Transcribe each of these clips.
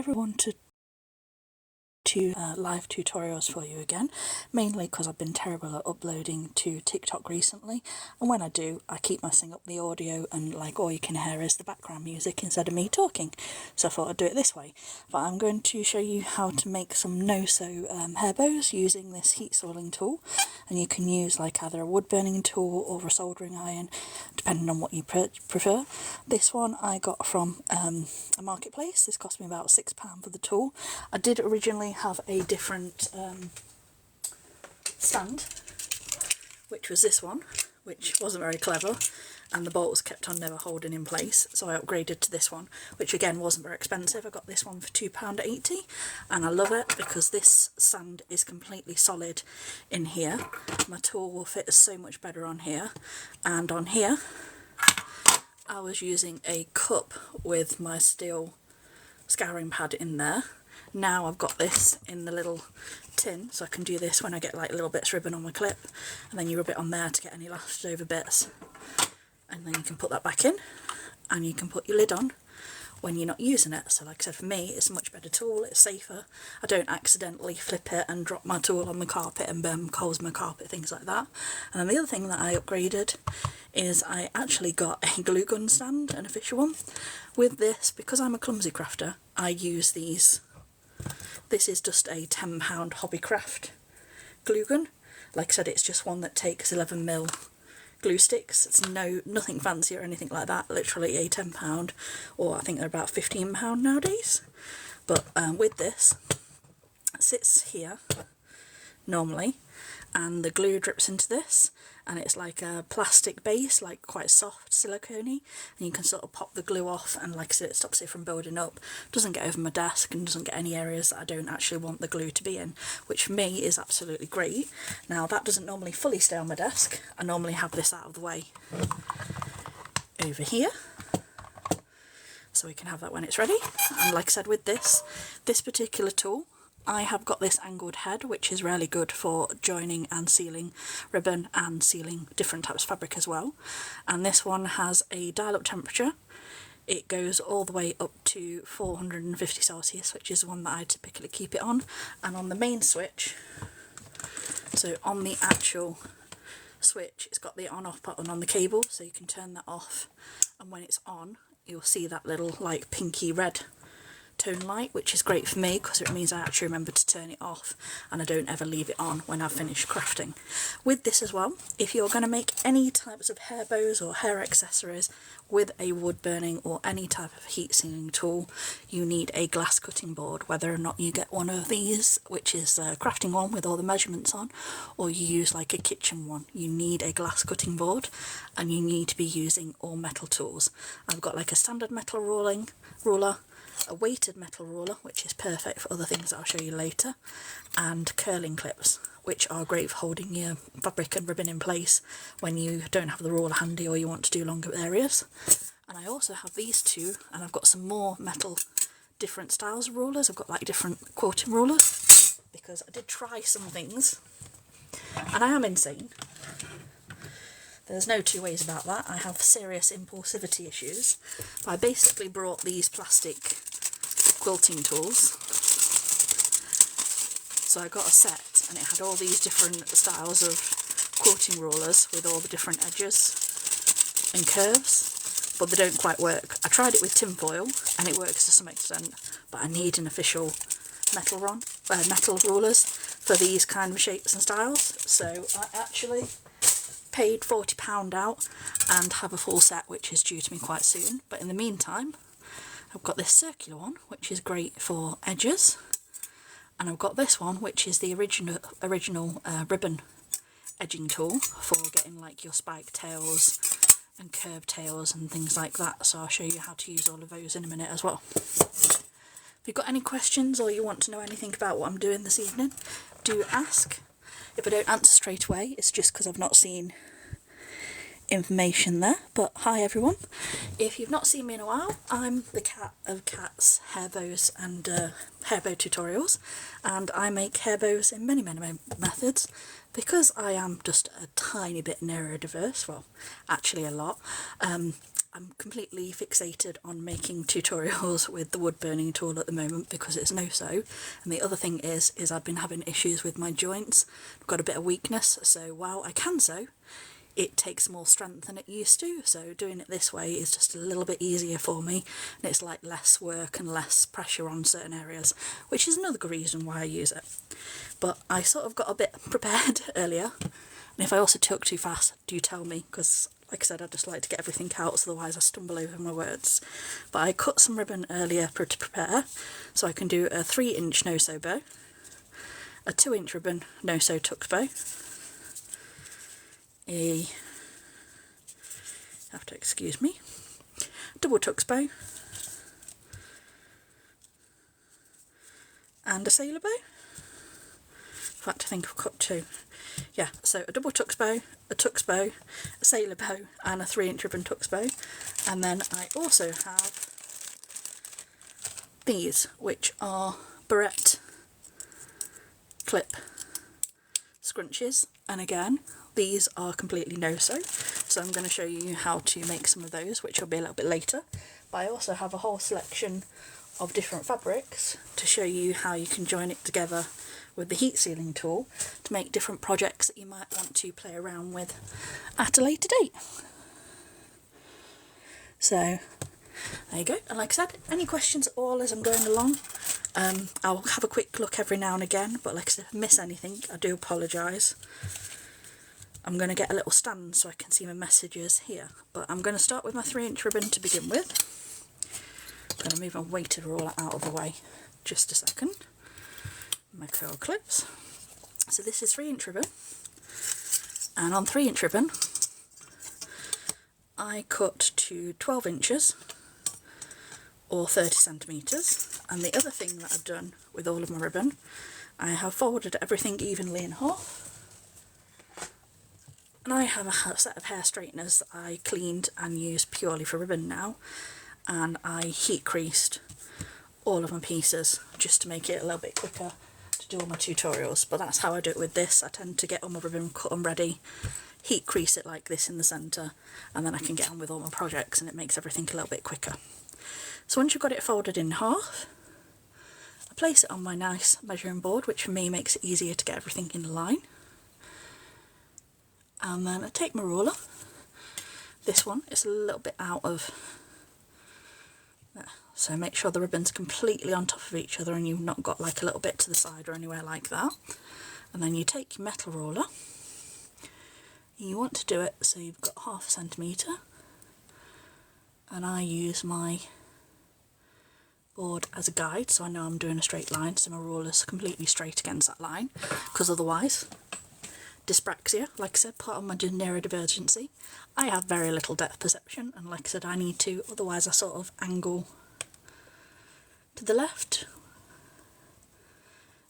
never wanted to live tutorials for you again, mainly because I've been terrible at uploading to TikTok recently, and when I do I keep messing up the audio and like all you can hear is the background music instead of me talking, so I thought I'd do it this way. But I'm going to show you how to make some no-sew hair bows using this heat soiling tool, and you can use like either a wood burning tool or a soldering iron depending on what you prefer. This one I got from a marketplace. This cost me about £6 for the tool. I did originally have a different stand, which was this one, which wasn't very clever, and the bolts kept on never holding in place, so I upgraded to this one, which again wasn't very expensive. I got this one for £2.80, and I love it because this stand is completely solid in here. My tool will fit so much better on here, and on here I was using a cup with my steel scouring pad in there. Now I've got this in the little tin, so I can do this when I get like little bits of ribbon on my clip, and then you rub it on there to get any leftover bits, and then you can put that back in and you can put your lid on when you're not using it. So like I said, for me it's a much better tool, it's safer. I don't accidentally flip it and drop my tool on the carpet and burn holes in my carpet, things like that. And then the other thing that I upgraded is I actually got a glue gun stand, an official one. With this, because I'm a clumsy crafter, I use these. This is just a £10 Hobbycraft glue gun. Like I said, it's just one that takes 11mm glue sticks. It's nothing fancy or anything like that, literally a £10, or I think they're about £15 nowadays. But with this, it sits here normally, and the glue drips into this, and it's like a plastic base, like quite soft, silicone-y, and you can sort of pop the glue off, and like I said, it stops it from building up, doesn't get over my desk, and doesn't get any areas that I don't actually want the glue to be in, which for me is absolutely great. Now that doesn't normally fully stay on my desk. I normally have this out of the way over here, so we can have that when it's ready. And like I said, with this particular tool, I have got this angled head, which is really good for joining and sealing ribbon and sealing different types of fabric as well. And this one has a dial-up temperature. It goes all the way up to 450 Celsius, which is the one that I typically keep it on. And on the main switch, so on the actual switch, it's got the on-off button on the cable, so you can turn that off, and when it's on you'll see that little like pinky red tone light, which is great for me because it means I actually remember to turn it off and I don't ever leave it on when I've finished crafting. With this as well, if you're going to make any types of hair bows or hair accessories with a wood burning or any type of heat sealing tool, you need a glass cutting board, whether or not you get one of these, which is a crafting one with all the measurements on, or you use like a kitchen one. You need a glass cutting board, and you need to be using all metal tools. I've got like a standard metal ruler, a weighted metal ruler, which is perfect for other things that I'll show you later, and curling clips, which are great for holding your fabric and ribbon in place when you don't have the ruler handy or you want to do longer areas. And I also have these two, and I've got some more metal different styles of rulers. I've got like different quilting rulers, because I did try some things and I am insane. There's no two ways about that. I have serious impulsivity issues. But I basically brought these plastic quilting tools. So I got a set, and it had all these different styles of quilting rulers with all the different edges and curves, but they don't quite work. I tried it with tinfoil and it works to some extent, but I need an official metal rulers for these kind of shapes and styles. So I actually paid £40 out and have a full set, which is due to me quite soon. But in the meantime, I've got this circular one, which is great for edges, and I've got this one, which is the original ribbon edging tool for getting like your spike tails and curved tails and things like that. So I'll show you how to use all of those in a minute as well. If you've got any questions or you want to know anything about what I'm doing this evening, do ask. If I don't answer straight away, it's just because I've not seen information there. But hi everyone, if you've not seen me in a while, I'm the cat of cats, hairbows and hairbow tutorials, and I make hairbows in many methods because I am just a tiny bit neurodiverse, well actually a lot. I'm completely fixated on making tutorials with the wood burning tool at the moment because it's no-sew, and the other thing is I've been having issues with my joints. I've got a bit of weakness, so while I can sew, it takes more strength than it used to, so doing it this way is just a little bit easier for me, and it's like less work and less pressure on certain areas, which is another reason why I use it. But I sort of got a bit prepared earlier, and if I also talk too fast, do tell me, because like I said, I just like to get everything out, so otherwise I stumble over my words. But I cut some ribbon earlier to prepare, so I can do a 3-inch no-sew bow, a 2-inch ribbon no-sew tuck bow, you have to excuse me, double tuck bow, and a sailor bow. In fact, I think I've cut 2. Yeah, so a double tuck bow, a tuck bow, a sailor bow, and a 3-inch ribbon tuck bow. And then I also have these, which are barrette clip scrunchies, and again, these are completely no-sew, so I'm going to show you how to make some of those, which will be a little bit later. But I also have a whole selection of different fabrics to show you how you can join it together with the heat sealing tool to make different projects that you might want to play around with at a later date. So there you go, and like I said, any questions at all as I'm going along, I'll have a quick look every now and again, but like I said, if I miss anything, I do apologise. I'm going to get a little stand so I can see my messages here, but I'm going to start with my 3-inch ribbon to begin with. I'm going to move my weighted roller out of the way just a second. My curl clips. So this is 3-inch ribbon, and on 3-inch ribbon I cut to 12 inches or 30 centimetres, and the other thing that I've done with all of my ribbon, I have folded everything evenly in half, and I have a set of hair straighteners that I cleaned and used purely for ribbon now, and I heat creased all of my pieces just to make it a little bit quicker to do all my tutorials. But that's how I do it with this. I tend to get all my ribbon cut and ready, heat crease it like this in the centre, and then I can get on with all my projects, and it makes everything a little bit quicker. So once you've got it folded in half, I place it on my nice measuring board, which for me makes it easier to get everything in line. And then I take my ruler. This one is a little bit out of there, so make sure the ribbon's completely on top of each other and you've not got like a little bit to the side or anywhere like that. And then you take your metal ruler, and you want to do it so you've got 1/2 centimetre, and I use my board as a guide so I know I'm doing a straight line, so my ruler's completely straight against that line, because otherwise, dyspraxia, like I said, part of my neurodivergency, I have very little depth perception, and like I said, I need to, otherwise I sort of angle to the left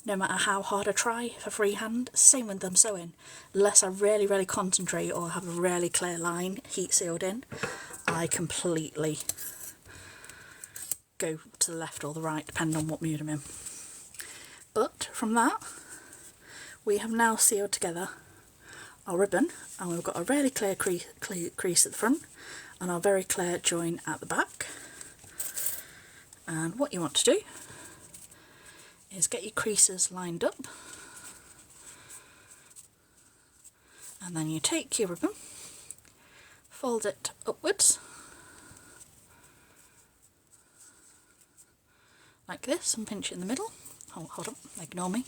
no matter how hard I try for freehand. Same with them sewing, unless I really concentrate or have a really clear line heat sealed in, I completely go to the left or the right depending on what mood I'm in. But from that, we have now sealed together our ribbon, and we've got a really clear crease at the front and our very clear join at the back. And what you want to do is get your creases lined up, and then you take your ribbon, fold it upwards like this and pinch it in the middle. Oh, hold on, ignore me.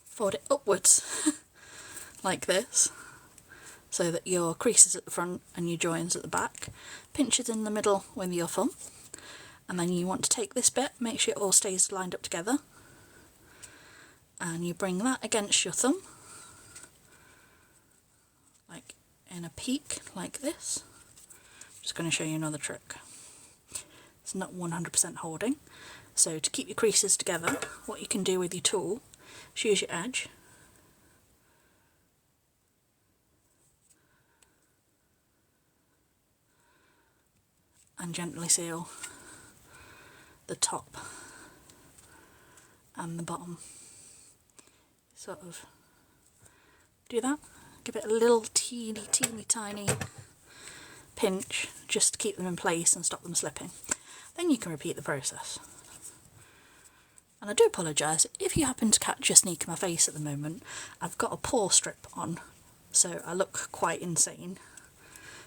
Fold it upwards like this, so that your crease is at the front and your joins at the back. Pinch it in the middle with your thumb, and then you want to take this bit, make sure it all stays lined up together, and you bring that against your thumb, like in a peak like this. I'm just going to show you another trick. It's not 100% holding, so to keep your creases together, what you can do with your tool is use your edge and gently seal the top and the bottom. Sort of do that, give it a little teeny tiny pinch just to keep them in place and stop them slipping. Then you can repeat the process. And I do apologise if you happen to catch a sneak in my face at the moment. I've got a paw strip on, so I look quite insane.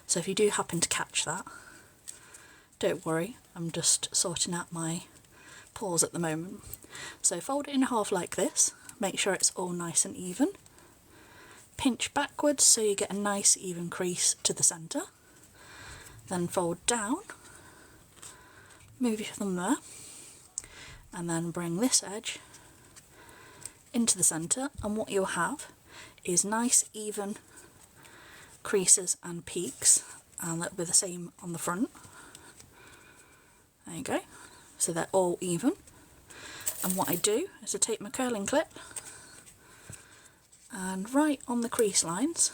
So if you do happen to catch that, don't worry, I'm just sorting out my paws at the moment. So fold it in half like this, make sure it's all nice and even. Pinch backwards so you get a nice even crease to the centre. Then fold down, move your thumb there, and then bring this edge into the centre, and what you'll have is nice even creases and peaks, and that'll be the same on the front. There you go, so they're all even. And what I do is I take my curling clip and right on the crease lines,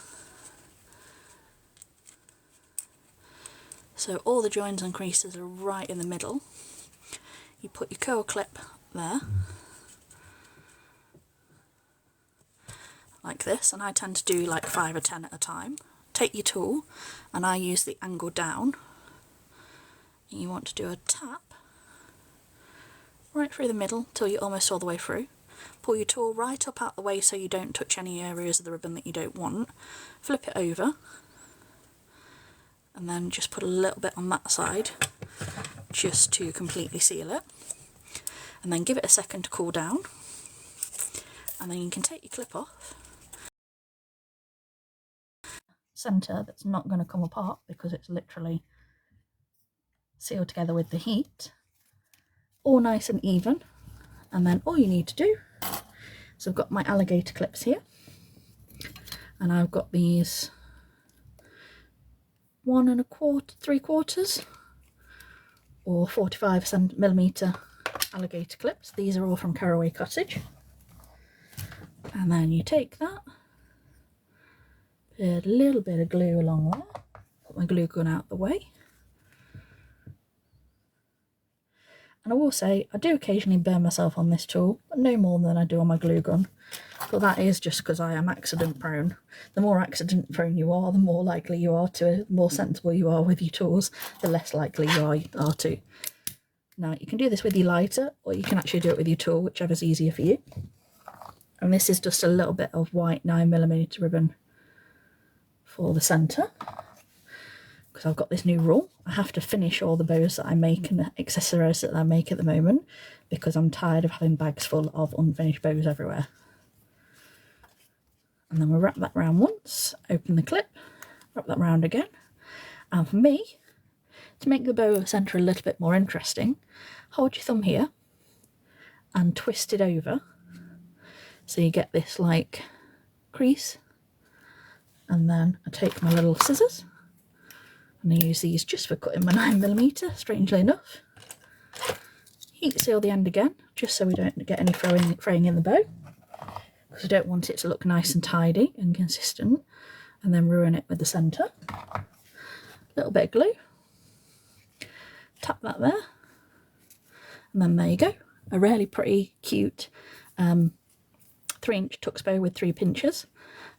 so all the joins and creases are right in the middle, you put your curl clip there like this, and I tend to do like 5 or 10 at a time. Take your tool, and I use the angle down, and you want to do a tap right through the middle till you're almost all the way through. Pull your tool right up out the way so you don't touch any areas of the ribbon that you don't want. Flip it over, and then just put a little bit on that side just to completely seal it, and then give it a second to cool down, and then you can take your clip off. Centre that's not going to come apart because it's literally sealed together with the heat, all nice and even. And then all you need to do, so I've got my alligator clips here, and I've got these 1 3/4 or 45mm alligator clips. These are all from Caraway Cottage. And then you take that, put a little bit of glue along there, put my glue gun out the way. And I will say, I do occasionally burn myself on this tool, but no more than I do on my glue gun. But that is just because I am accident prone. The more accident prone you are, the more likely you are to, the more sensible you are with your tools, the less likely you are to. Now, you can do this with your lighter, or you can actually do it with your tool, whichever's easier for you. And this is just a little bit of white 9mm ribbon for the centre, because I've got this new rule. I have to finish all the bows that I make and the accessories that I make at the moment, because I'm tired of having bags full of unfinished bows everywhere. And then we'll wrap that round once, open the clip, wrap that round again. And for me, to make the bow centre a little bit more interesting, hold your thumb here and twist it over so you get this like crease. And then I take my little scissors, and I use these just for cutting my 9mm, strangely enough. Heat seal the end again, just so we don't get any fraying in the bow, because I don't want it to look nice and tidy and consistent, and then ruin it with the centre. A little bit of glue, tap that there, and then there you go. A really pretty cute 3-inch tux bow with 3 pinches.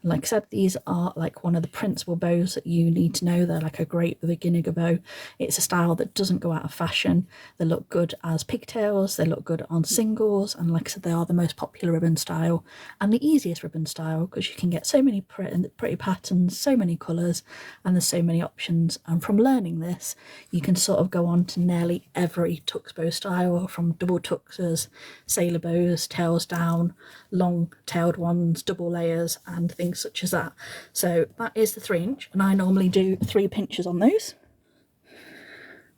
And like I said, these are like one of the principal bows that you need to know. They're like a great beginner bow. It's a style that doesn't go out of fashion. They look good as pigtails, they look good on singles, and like I said, they are the most popular ribbon style and the easiest ribbon style, because you can get so many pretty patterns, so many colours, and there's so many options. And from learning this, you can sort of go on to nearly every tux bow style, from double tuxes, sailor bows, tails down, long tailed ones, double layers, and things such as that. So that is the 3-inch, and I normally do 3 pinches on those.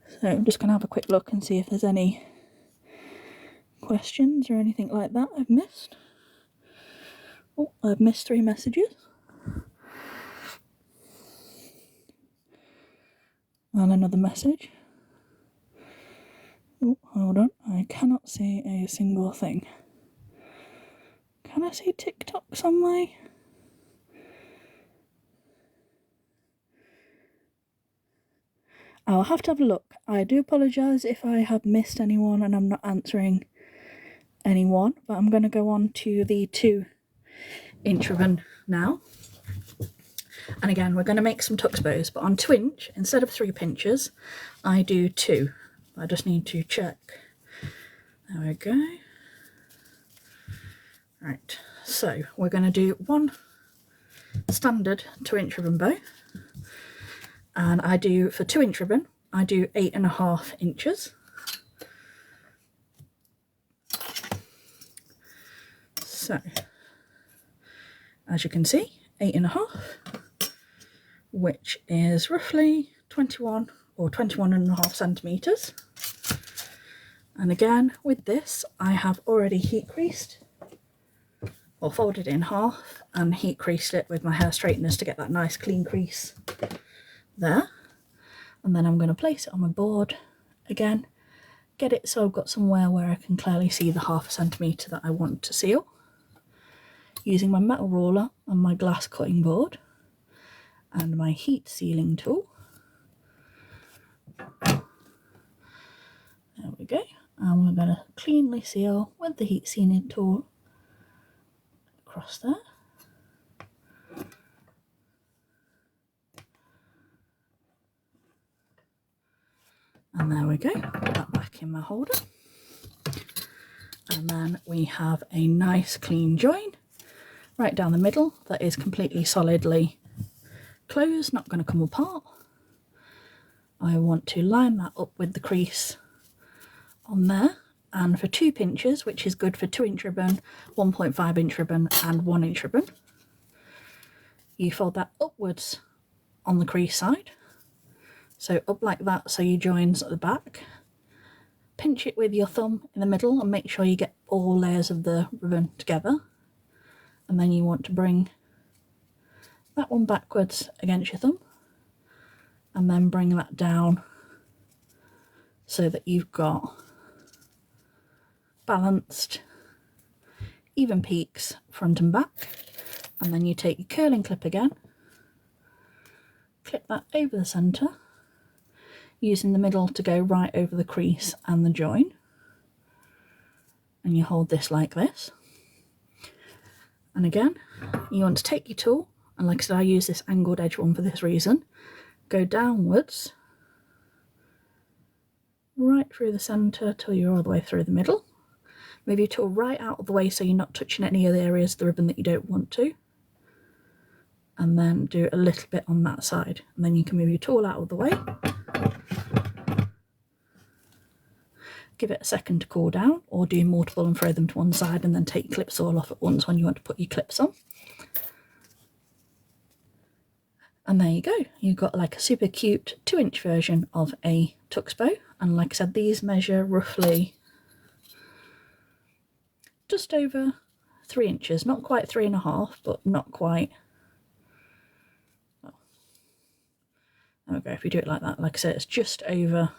So I'm just going to have a quick look and see if there's any questions or anything like that I've missed. Oh, I've missed 3 messages. And another message. Oh, hold on, I cannot see a single thing. Can I see TikToks on my... I'll have to have a look. I do apologise if I have missed anyone and I'm not answering anyone, but I'm going to go on to the 2-inch ribbon now. And again, we're going to make some tuck bows, but on 2" instead of 3 pinches, I do 2. I just need to check. There we go. Right, so we're going to do 1 standard 2" ribbon bow, and I do, for 2" ribbon, I do 8.5 inches. So, as you can see, 8.5, which is roughly 21 or 21.5 centimetres. And again, with this, I have already heat creased, or folded it in half and heat creased it with my hair straighteners to get that nice clean crease there. And then I'm going to place it on my board again, get it so I've got somewhere where I can clearly see the 1/2 centimetre that I want to seal, using my metal ruler and my glass cutting board and my heat sealing tool. There we go. And we're going to cleanly seal with the heat sealing tool across there. And there we go, put that back in my holder. And then we have a nice clean join right down the middle that is completely solidly closed, not going to come apart. I want to line that up with the crease on there, and for 2 pinches, which is good for 2" ribbon, 1.5" ribbon and 1" ribbon, you fold that upwards on the crease side, so up like that, so you joins at the back. Pinch it with your thumb in the middle and make sure you get all layers of the ribbon together, and then you want to bring that one backwards against your thumb and then bring that down so that you've got balanced even peaks front and back. And then you take your curling clip again, clip that over the centre, using the middle to go right over the crease and the join, and you hold this like this. And again, you want to take your tool, and like I said, I use this angled edge one for this reason, go downwards right through the centre till you're all the way through the middle. Move your tool right out of the way so you're not touching any of the areas of the ribbon that you don't want to, and then do a little bit on that side, and then you can move your tool out of the way, give it a second to cool down, or do multiple and throw them to one side and then take your clips all off at once when you want to put your clips on. And there you go, you've got like a super cute 2" version of a tux bow. And like I said, these measure roughly just over 3 inches, not quite 3.5, but not quite. Well, there we go, if you do it like that, like I said, it's just over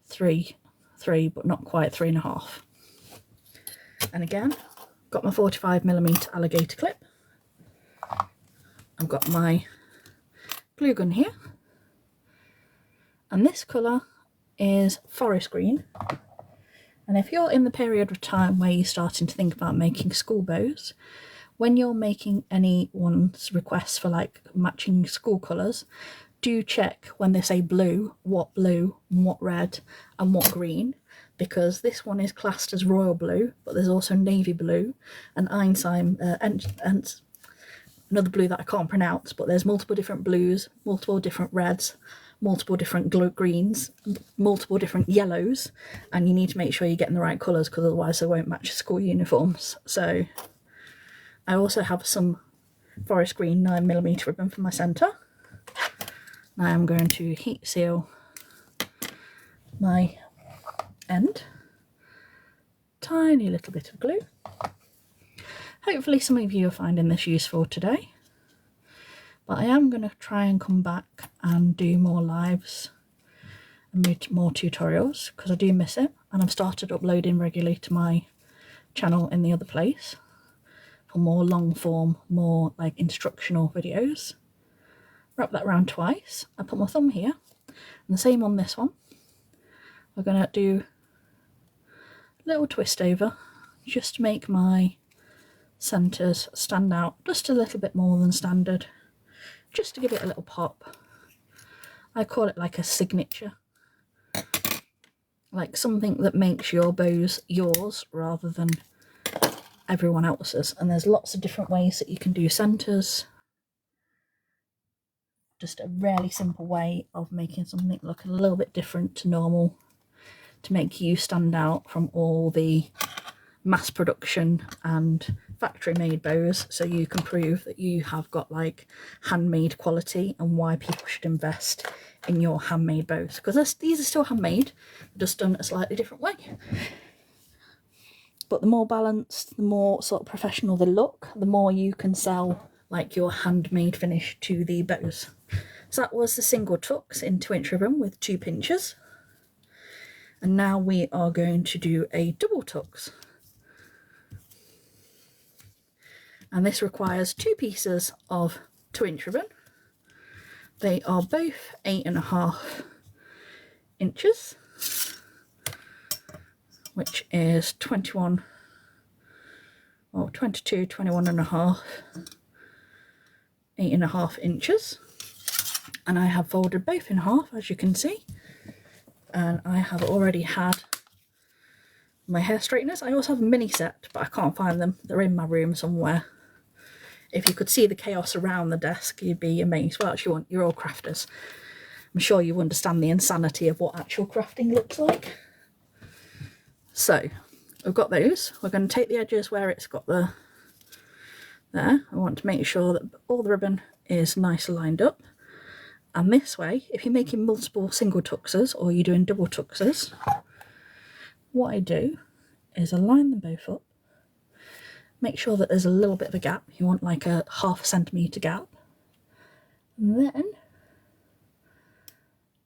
3, but not quite 3.5. And again, got my 45mm alligator clip. I've got my glue gun here, and this colour is forest green. And if you're in the period of time where you're starting to think about making school bows, when you're making anyone's requests for like matching school colours, do check when they say blue and what red and what green, because this one is classed as royal blue, but there's also navy blue and Einstein and another blue that I can't pronounce, but there's multiple different blues, multiple different reds, multiple different greens, multiple different yellows, and you need to make sure you're getting the right colours, because otherwise they won't match school uniforms. So I also have some forest green 9mm ribbon for my centre. Now I'm going to heat seal my end, tiny little bit of glue. Hopefully some of you are finding this useful today, but I am going to try and come back and do more lives and more tutorials, because I do miss it, and I've started uploading regularly to my channel in the other place for more long form, more like instructional videos. Wrap that around twice. I put my thumb here, and the same on this one. We're going to do a little twist over just to make my centres stand out just a little bit more than standard, just to give it a little pop. I call it like a signature, like something that makes your bows yours rather than everyone else's. And there's lots of different ways that you can do centres. Just a really simple way of making something look a little bit different to normal, to make you stand out from all the mass production and factory made bows, so you can prove that you have got like handmade quality and why people should invest in your handmade bows, because these are still handmade, just done a slightly different way. But the more balanced, the more sort of professional they look, the more you can sell like your handmade finish to the bows. So that was the single tucks in 2-inch ribbon with 2 pinches. And now we are going to do a double tucks. And this requires 2 pieces of 2-inch ribbon. They are both 8.5 inches, which is 21, or 22, 21.5, 8.5 inches. And I have folded both in half, as you can see. And I have already had my hair straighteners. I also have a mini set, but I can't find them. They're in my room somewhere. If you could see the chaos around the desk, you'd be amazed. Well, actually, you're all crafters. I'm sure you understand the insanity of what actual crafting looks like. So, we've got those. We're going to take the edges where it's got the... there. I want to make sure that all the ribbon is nicely lined up. And this way, if you're making multiple single tuxes or you're doing double tuxes, what I do is I line them both up. Make sure that there's a little bit of a gap. You want like a 0.5 centimetre gap. And then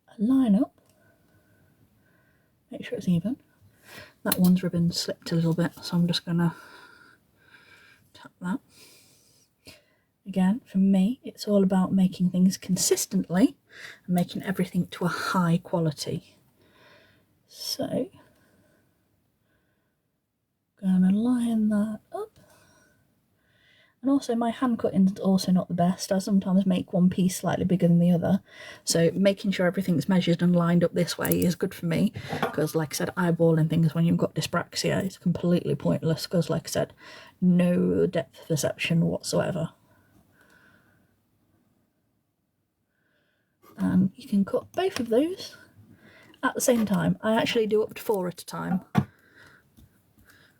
I line up. Make sure it's even. That one's ribbon slipped a little bit, so I'm just going to tap that. Again, for me, it's all about making things consistently and making everything to a high quality. So, going to line that up. And also my hand cutting is also not the best. I sometimes make one piece slightly bigger than the other. So making sure everything's measured and lined up this way is good for me. Because like I said, eyeballing things when you've got dyspraxia is completely pointless. Because like I said, no depth perception whatsoever. And you can cut both of those at the same time. I actually do up to 4 at a time.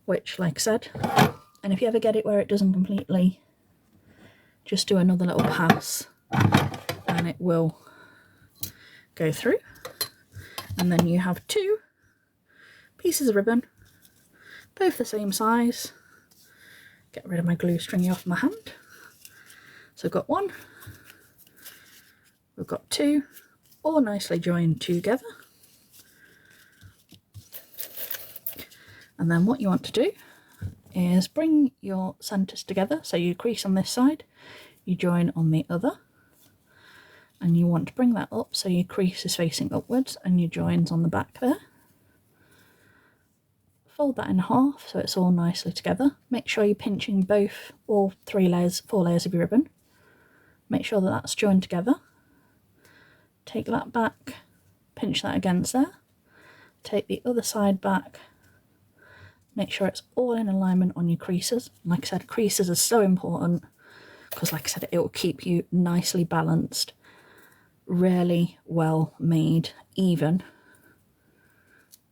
Which, like I said... And if you ever get it where it doesn't completely, just do another little pass and it will go through. And then you have 2 pieces of ribbon, both the same size. Get rid of my glue stringy off my hand. So I've got 1, we've got 2, all nicely joined together. And then what you want to do is bring your centres together, so you crease on this side, you join on the other, and you want to bring that up so your crease is facing upwards and your joins on the back there. Fold that in half so it's all nicely together. Make sure you're pinching all 4 layers of your ribbon. Make sure that that's joined together. Take that back, pinch that against there. Take the other side back. Make sure it's all in alignment on your creases. Like I said, creases are so important because, like I said, it will keep you nicely balanced, really well made, even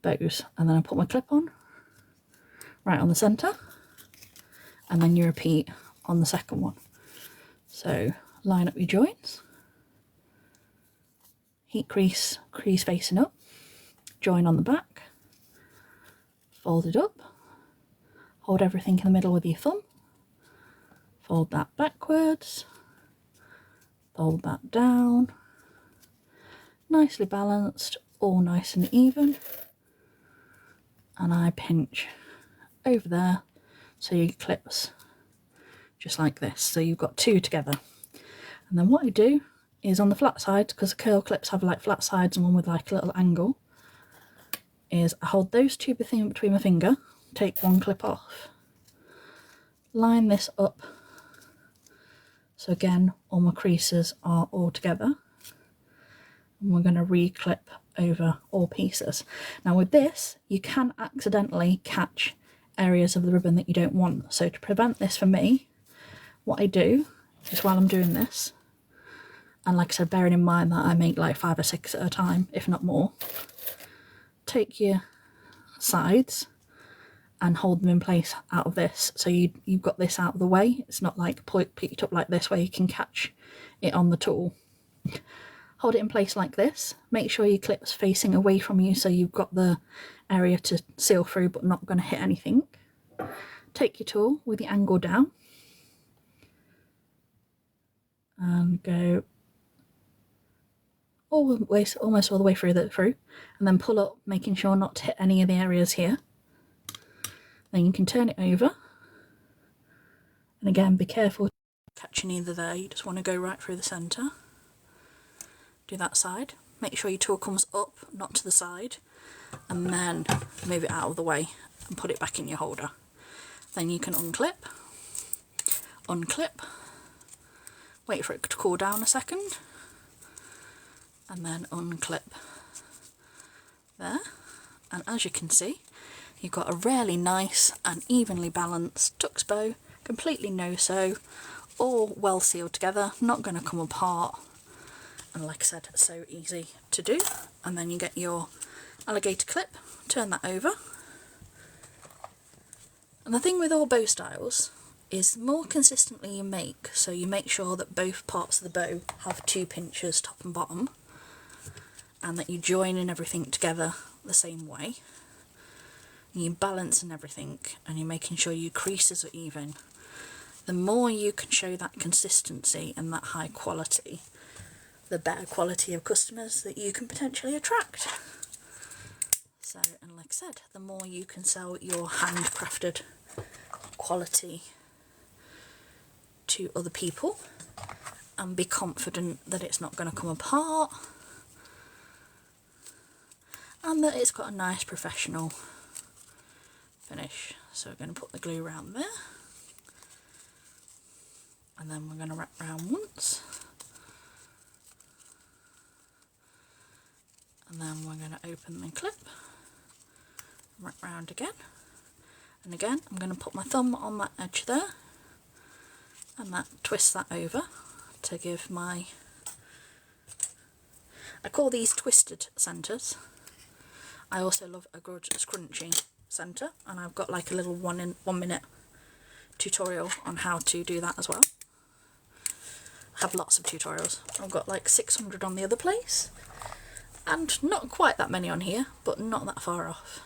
bows. And then I put my clip on, right on the centre, and then you repeat on the second one. So line up your joints, heat crease, crease facing up, join on the back, fold it up. Hold everything in the middle with your thumb, fold that backwards, fold that down, nicely balanced, all nice and even, and I pinch over there so your clips just like this, so you've got 2 together. And then what I do is on the flat sides, because the curl clips have like flat sides and one with like a little angle, is I hold those 2 between my finger, take 1 clip off, line this up So again, all my creases are all together. And we're going to re-clip over all pieces. Now with this, you can accidentally catch areas of the ribbon that you don't want. So to prevent this for me, what I do is while I'm doing this, and like I said, bearing in mind that I make like 5 or 6 at a time, if not more, take your sides and hold them in place out of this. So you've got this out of the way. It's not like picked up like this where you can catch it on the tool. Hold it in place like this. Make sure your clip's facing away from you so you've got the area to seal through but not going to hit anything. Take your tool with the angle down and go almost all the way through, and then pull up, making sure not to hit any of the areas here. Then you can turn it over, and again be careful catching either there. You just want to go right through the centre. Do that side. Make sure your tool comes up, not to the side, and then move it out of the way and put it back in your holder. Then you can unclip, wait for it to cool down a second, and then unclip there. And as you can see, you've got a really nice and evenly balanced tux bow, completely no sew, all well sealed together, not going to come apart. And like I said, so easy to do. And then you get your alligator clip, turn that over. And the thing with all bow styles is the more consistently you make, so you make sure that both parts of the bow have 2 pinches top and bottom, and that you join in everything together the same way, and you're balancing everything, and you're making sure your creases are even, the more you can show that consistency and that high quality, the better quality of customers that you can potentially attract. So, and like I said, the more you can sell your handcrafted quality to other people and be confident that it's not going to come apart and that it's got a nice professional finish. So we're going to put the glue around there, and then we're going to wrap around once, and then we're going to open the clip, wrap round again, and again I'm going to put my thumb on that edge there and twist that over to give my, I call these twisted centres. I also love a good scrunchie centre, and I've got like a little 1 minute tutorial on how to do that as well. I have lots of tutorials. I've got like 600 on the other place, and not quite that many on here, but not that far off.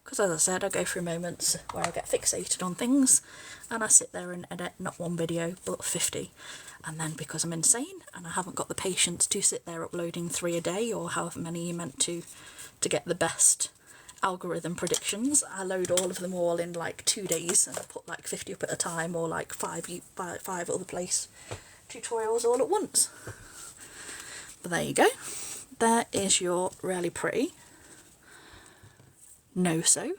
Because as I said, I go through moments where I get fixated on things and I sit there and edit not 1 video but 50. And then because I'm insane and I haven't got the patience to sit there uploading 3 a day or however many you're meant to get the best algorithm predictions, I load all of them all in like 2 days and I put like 50 up at a time, or like five other place tutorials all at once. But there you go. There is your really pretty no-sew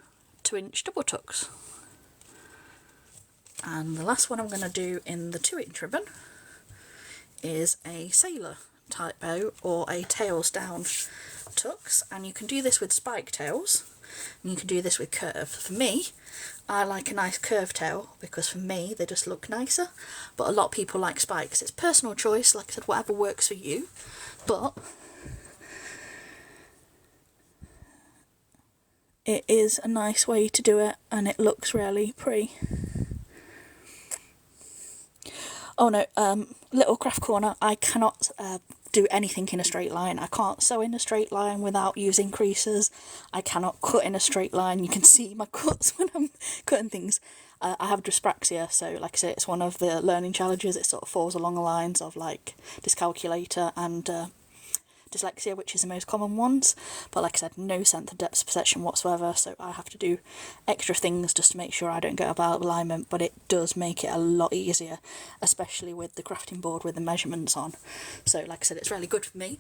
2-inch double tux. And the last one I'm going to do in the 2-inch ribbon is a sailor type bow, or a tails down tux, and you can do this with spike tails and you can do this with curve. For me, I like a nice curved tail because for me they just look nicer, but a lot of people like spikes. It's personal choice, like I said, whatever works for you, but it is a nice way to do it and it looks really pretty. Oh no, little craft corner, I cannot do anything in a straight line. I can't sew in a straight line without using creases. I cannot cut in a straight line. You can see my cuts when I'm cutting things. I have dyspraxia, so like I say, it's one of the learning challenges. It sort of falls along the lines of like dyscalculator and dyslexia, which is the most common ones, but like I said, no sense of depth perception whatsoever, so I have to do extra things just to make sure I don't get out of alignment, but it does make it a lot easier, especially with the crafting board with the measurements on. So like I said, it's really good for me,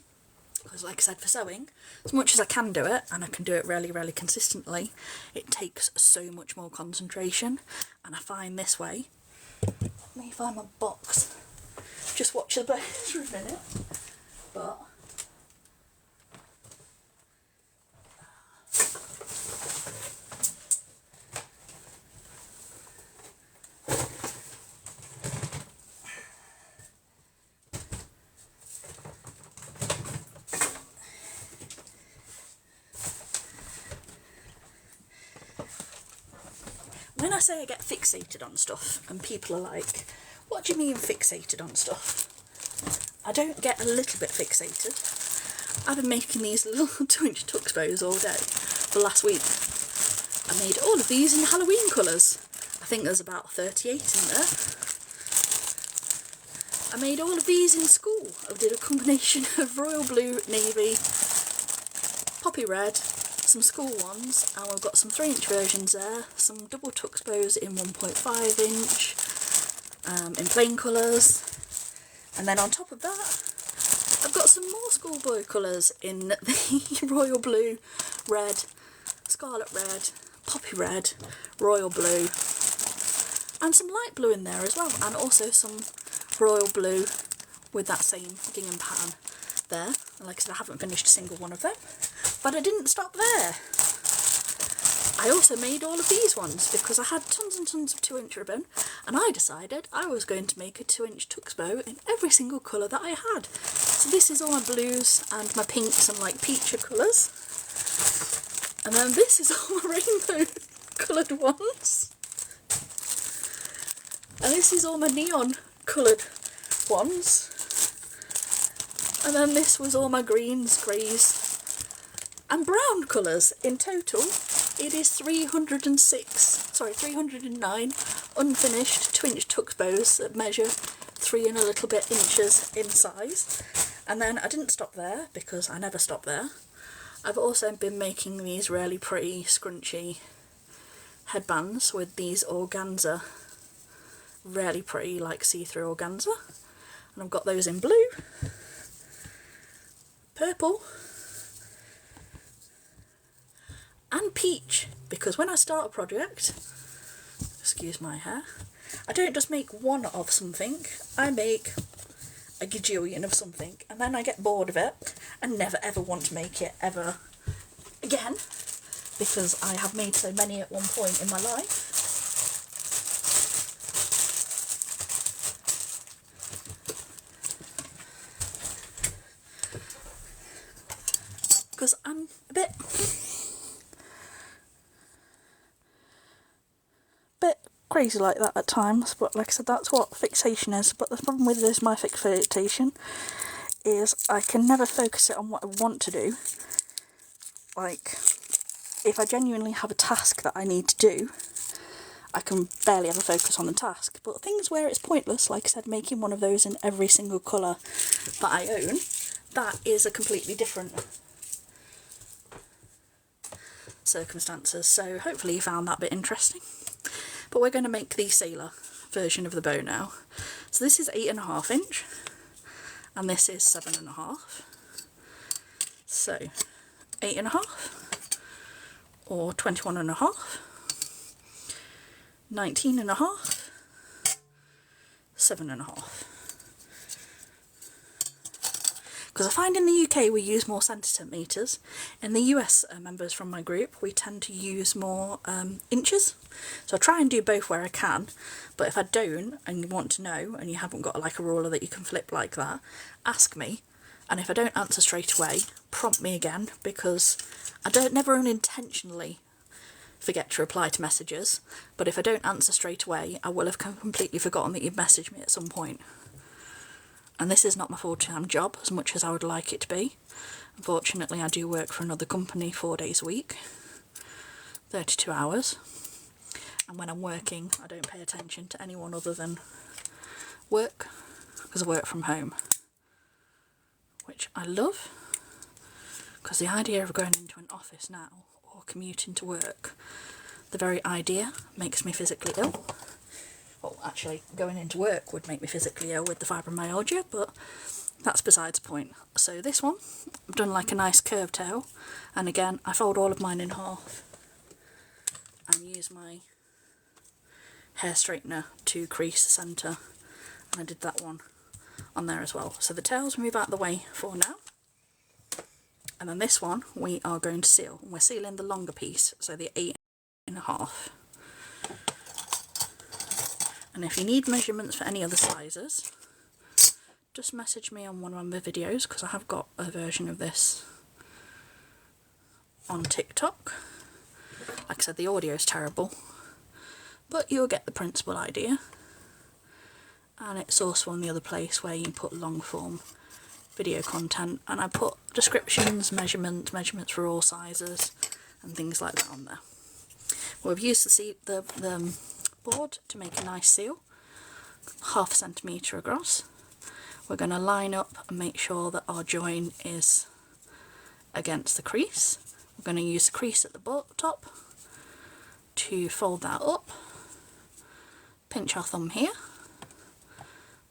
because like I said, for sewing, as much as I can do it, and I can do it really consistently, it takes so much more concentration, and I find this way, let me find my box, just watch the blades for a minute, but when I say I get fixated on stuff and people are like, what do you mean fixated on stuff? I don't get a little bit fixated. I've been making these little 2-inch tuck bows all day for last week. I made all of these in Halloween colours. I think there's about 38 in there. I made all of these in school. I did a combination of royal blue, navy, poppy red, some school ones, and we've got some 3-inch versions there, some double tuck bows in 1.5 inch, in plain colours, and then on top of that I've got some more schoolboy colours in the royal blue, red, scarlet red, poppy red, royal blue, and some light blue in there as well, and also some royal blue with that same gingham pattern there. And like I said, I haven't finished a single one of them, but I didn't stop there. I also made all of these ones because I had tons and tons of 2-inch ribbon, and I decided I was going to make a 2-inch tuck bow in every single colour that I had. So this is all my blues and my pinks and like peachy colours, and then this is all my rainbow coloured ones, and this is all my neon coloured ones, and then this was all my greens, greys and brown colours. In total it is 309 unfinished 2-inch tuck bows that measure 3 and a little bit inches in size. And then I didn't stop there, because I never stop there. I've also been making these really pretty scrunchy headbands with these organza, really pretty like see-through organza, and I've got those in blue, purple and peach, because when I start a project, excuse my hair, I don't just make one of something, I make a gajillion of something, and then I get bored of it and never ever want to make it ever again, because I have made so many at one point in my life. Because I'm a bit crazy like that at times, but like I said, that's what fixation is. But the problem with this, my fixation, is I can never focus it on what I want to do. Like, if I genuinely have a task that I need to do, I can barely ever focus on the task. But things where it's pointless, like I said, making one of those in every single colour that I own, that is a completely different circumstances. So hopefully you found that bit interesting. But we're going to make the sailor version of the bow now. So this is 8.5 inch, and this is 7.5. So 8.5 or 21.5, 19.5, 7.5. Because I find in the UK we use more centimetres. In the US members from my group, we tend to use more inches. So I try and do both where I can, but if I don't and you want to know and you haven't got like a ruler that you can flip like that, ask me, and if I don't answer straight away, prompt me again, because I never unintentionally forget to reply to messages, but if I don't answer straight away, I will have completely forgotten that you've messaged me at some point. And this is not my full-time job, as much as I would like it to be. Unfortunately, I do work for another company 4 days a week, 32 hours. And when I'm working, I don't pay attention to anyone other than work, because I work from home, which I love, because the idea of going into an office now, or commuting to work, the very idea makes me physically ill. Well, actually, going into work would make me physically ill with the fibromyalgia, but that's besides the point. So this one, I've done like a nice curved tail, and again, I fold all of mine in half and use my hair straightener to crease the centre, and I did that one on there as well. So the tails move out of the way for now. And then this one we are going to seal. We're sealing the longer piece, so the 8.5. And if you need measurements for any other sizes, just message me on one of my videos, because I have got a version of this on TikTok. Like I said, the audio is terrible, but you'll get the principal idea. And it's also on the other place where you put long form video content, and I put descriptions, measurements for all sizes and things like that on there. Well, we've used the board to make a nice seal, 1/2 centimetre across. We're going to line up and make sure that our join is against the crease. We're going to use the crease at the top to fold that up, pinch our thumb here,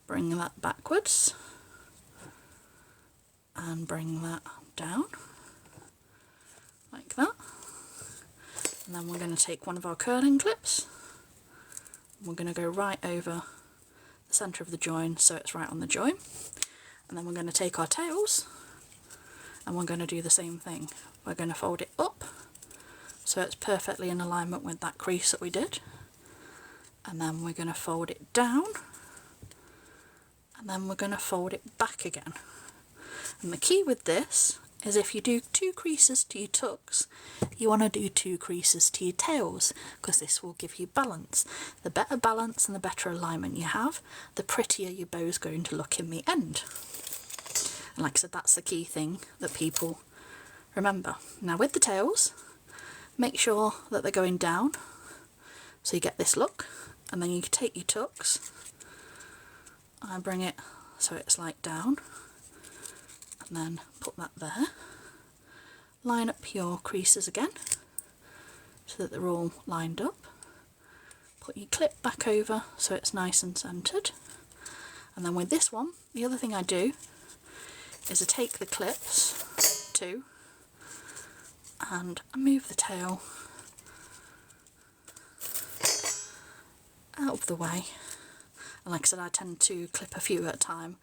bring that backwards and bring that down like that. And then we're going to take one of our curling clips, we're going to go right over the centre of the join so it's right on the join, and then we're going to take our tails and we're going to do the same thing. We're going to fold it up so it's perfectly in alignment with that crease that we did, and then we're going to fold it down, and then we're going to fold it back again. And the key with this is, if you do 2 creases to your tucks, you want to do 2 creases to your tails, because this will give you balance. The better balance and the better alignment you have, the prettier your bow's going to look in the end. And like I said, that's the key thing that people remember. Now with the tails, make sure that they're going down so you get this look, and then you can take your tucks and bring it so it's like down, and then put that there. Line up your creases again so that they're all lined up. Put your clip back over so it's nice and centred. And then with this one, the other thing I do is I take the clips too and I move the tail out of the way. And like I said, I tend to clip a few at a time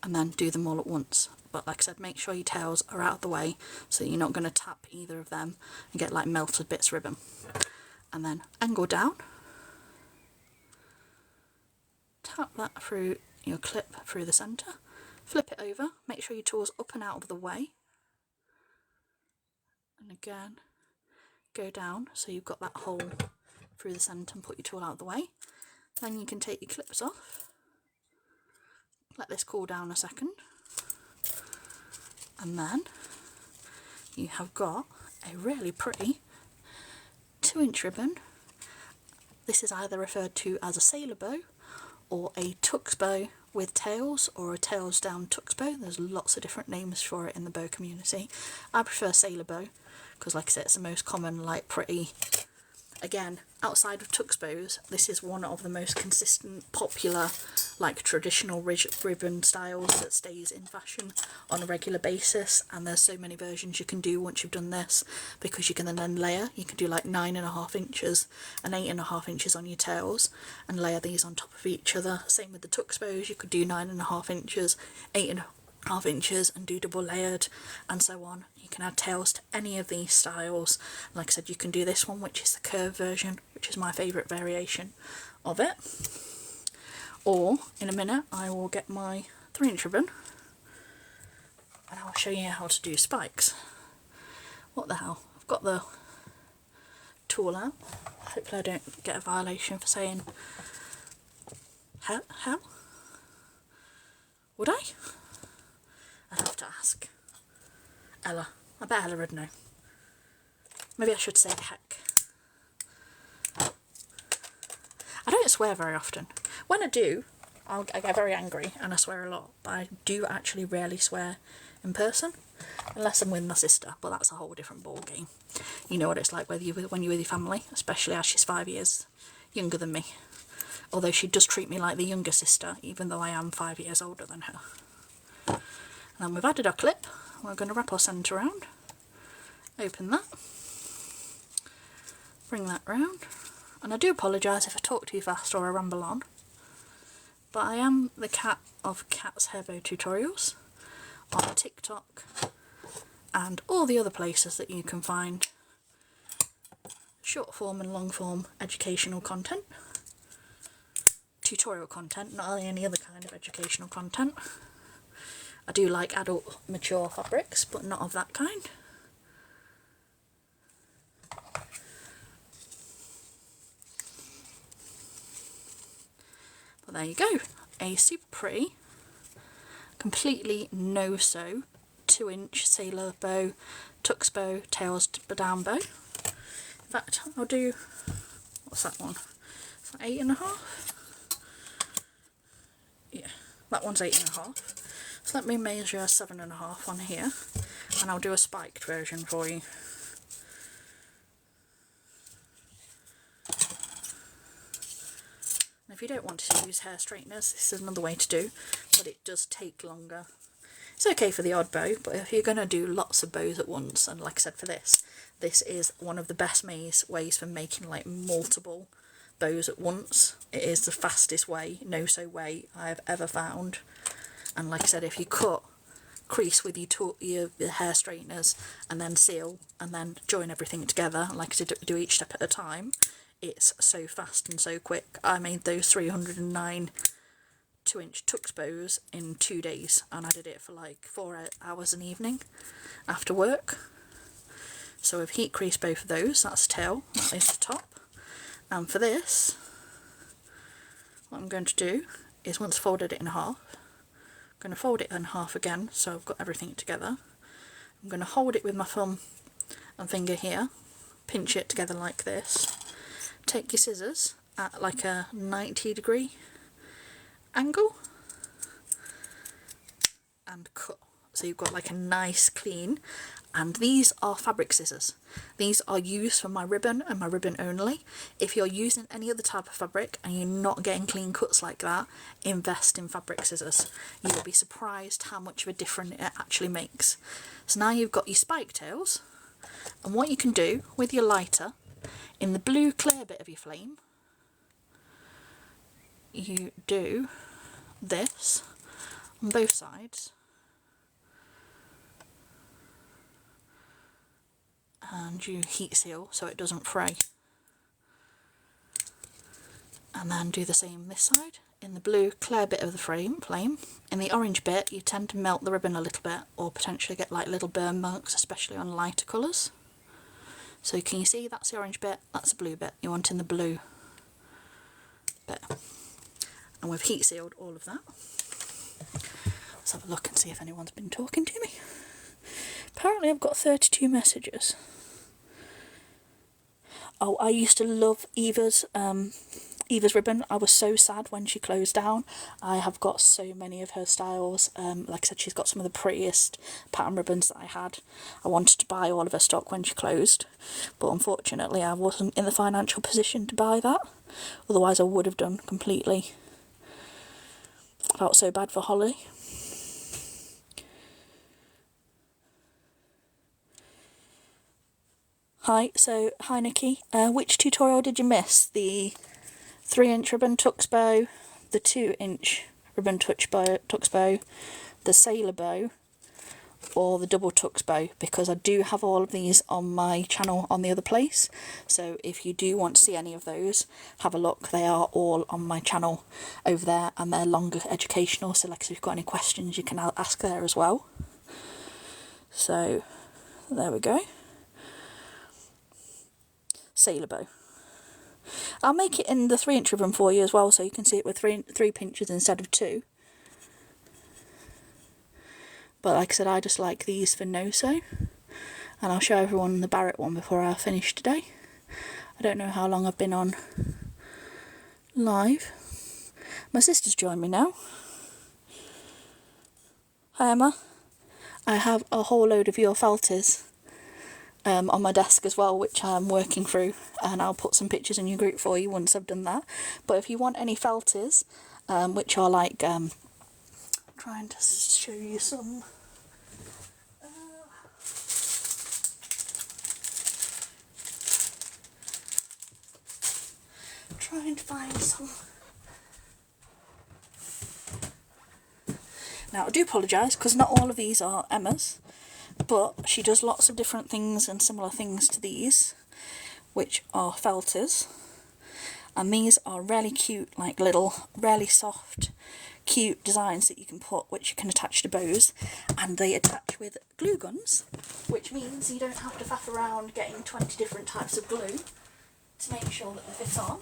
and then do them all at once. But like I said, make sure your tails are out of the way so you're not going to tap either of them and get like melted bits of ribbon. And then angle down, tap that through your clip through the centre, flip it over, make sure your tool's up and out of the way, and again go down so you've got that hole through the centre, and put your tool out of the way. Then you can take your clips off, let this cool down a second, and then you have got a really pretty 2-inch ribbon. This is either referred to as a sailor bow or a tux bow with tails, or a tails down tux bow. There's lots of different names for it in the bow community. I prefer sailor bow because, like I said, it's the most common, like, pretty. Again, outside of tux bows, this is one of the most consistent, popular, like, traditional ribbon styles that stays in fashion on a regular basis. And there's so many versions you can do once you've done this, because you can then layer. You can do like 9.5 inches and 8.5 inches on your tails and layer these on top of each other. Same with the tux bows, you could do 9.5 inches, 8.5 inches and do double layered, and so on. You can add tails to any of these styles. Like I said, you can do this one, which is the curved version, which is my favourite variation of it. Or in a minute I will get my 3-inch ribbon and I'll show you how to do spikes. What the hell, I've got the tool out. Hopefully I don't get a violation for saying how? Would I? I'd have to ask Ella. I bet Ella would know. Maybe I should say heck. I don't swear very often. When I do, I get very angry and I swear a lot, but I do actually rarely swear in person, unless I'm with my sister, but that's a whole different ball game. You know what it's like when you're with your family, especially as she's 5 years younger than me. Although she does treat me like the younger sister, even though I am 5 years older than her. And then we've added our clip. We're going to wrap our centre around, open that, bring that round, and I do apologise if I talk too fast or I ramble on, but I am the cat of Cat's Hairbow tutorials on TikTok and all the other places that you can find short form and long form educational content, tutorial content, not any other kind of educational content. I do like adult mature fabrics, but not of that kind. But there you go, a super pretty, completely no-sew 2-inch sailor bow, tux bow, tails down bow. In fact, I'll do, what's that one? Is that 8.5? Yeah, that one's 8.5. So let me measure 7.5 on here, and I'll do a spiked version for you. And if you don't want to use hair straighteners, this is another way to do, but it does take longer. It's okay for the odd bow, but if you're going to do lots of bows at once, and like I said for this is one of the best ways for making like multiple bows at once. It is the fastest way, no-sew way I have ever found. And like I said, if you cut, crease with your hair straighteners and then seal and then join everything together, like I said, do each step at a time, it's so fast and so quick. I made those 309 2-inch tux bows in 2 days, and I did it for like 4 hours an evening after work. So I've heat creased both of those. That's the tail, that is the top. And for this, what I'm going to do is, once I've folded it in half, I'm going to fold it in half again so I've got everything together. I'm going to hold it with my thumb and finger here, pinch it together like this, take your scissors at like a 90-degree angle and cut. So you've got like a nice clean, and these are fabric scissors. These are used for my ribbon and my ribbon only. If you're using any other type of fabric and you're not getting clean cuts like that, invest in fabric scissors. You will be surprised how much of a difference it actually makes. So now you've got your spike tails, and what you can do with your lighter, in the blue clear bit of your flame, you do this on both sides, and you heat seal so it doesn't fray, and then do the same this side in the blue clear bit of the flame. In the orange bit you tend to melt the ribbon a little bit, or potentially get like little burn marks, especially on lighter colours. So can you see, that's the orange bit, that's the blue bit. You want in the blue bit, and we've heat sealed all of that. Let's have a look and see if anyone's been talking to me. Apparently I've got 32 messages. Oh, I used to love Eva's ribbon. I was so sad when she closed down. I have got so many of her styles. Like I said, she's got some of the prettiest pattern ribbons that I had. I wanted to buy all of her stock when she closed, but unfortunately I wasn't in the financial position to buy that. Otherwise I would have done completely. I felt so bad for Holly. Hi Nikki. Which tutorial did you miss? The 3-inch ribbon tux bow, the 2-inch ribbon tux bow, the sailor bow, or the double tux bow? Because I do have all of these on my channel on the other place. So if you do want to see any of those, have a look. They are all on my channel over there, and they're longer educational. So like if you've got any questions, you can ask there as well. So there we go. Sailor bow. I'll make it in the 3-inch ribbon for you as well, so you can see it with three pinches instead of 2. But like I said, I just like these for no-sew, and I'll show everyone the Barrett one before I finish today. I don't know how long I've been on live. My sister's joined me now. Hi Emma. I have a whole load of your felters on my desk as well, which I'm working through, and I'll put some pictures in your group for you once I've done that. But if you want any felters, which are like, I'm trying to show you some, trying to find some Now I do apologise because not all of these are Emma's, but she does lots of different things and similar things to these, which are felters. And these are really cute, like little, really soft, cute designs that you can put, which you can attach to bows, and they attach with glue guns, which means you don't have to faff around getting 20 different types of glue to make sure that they fit on.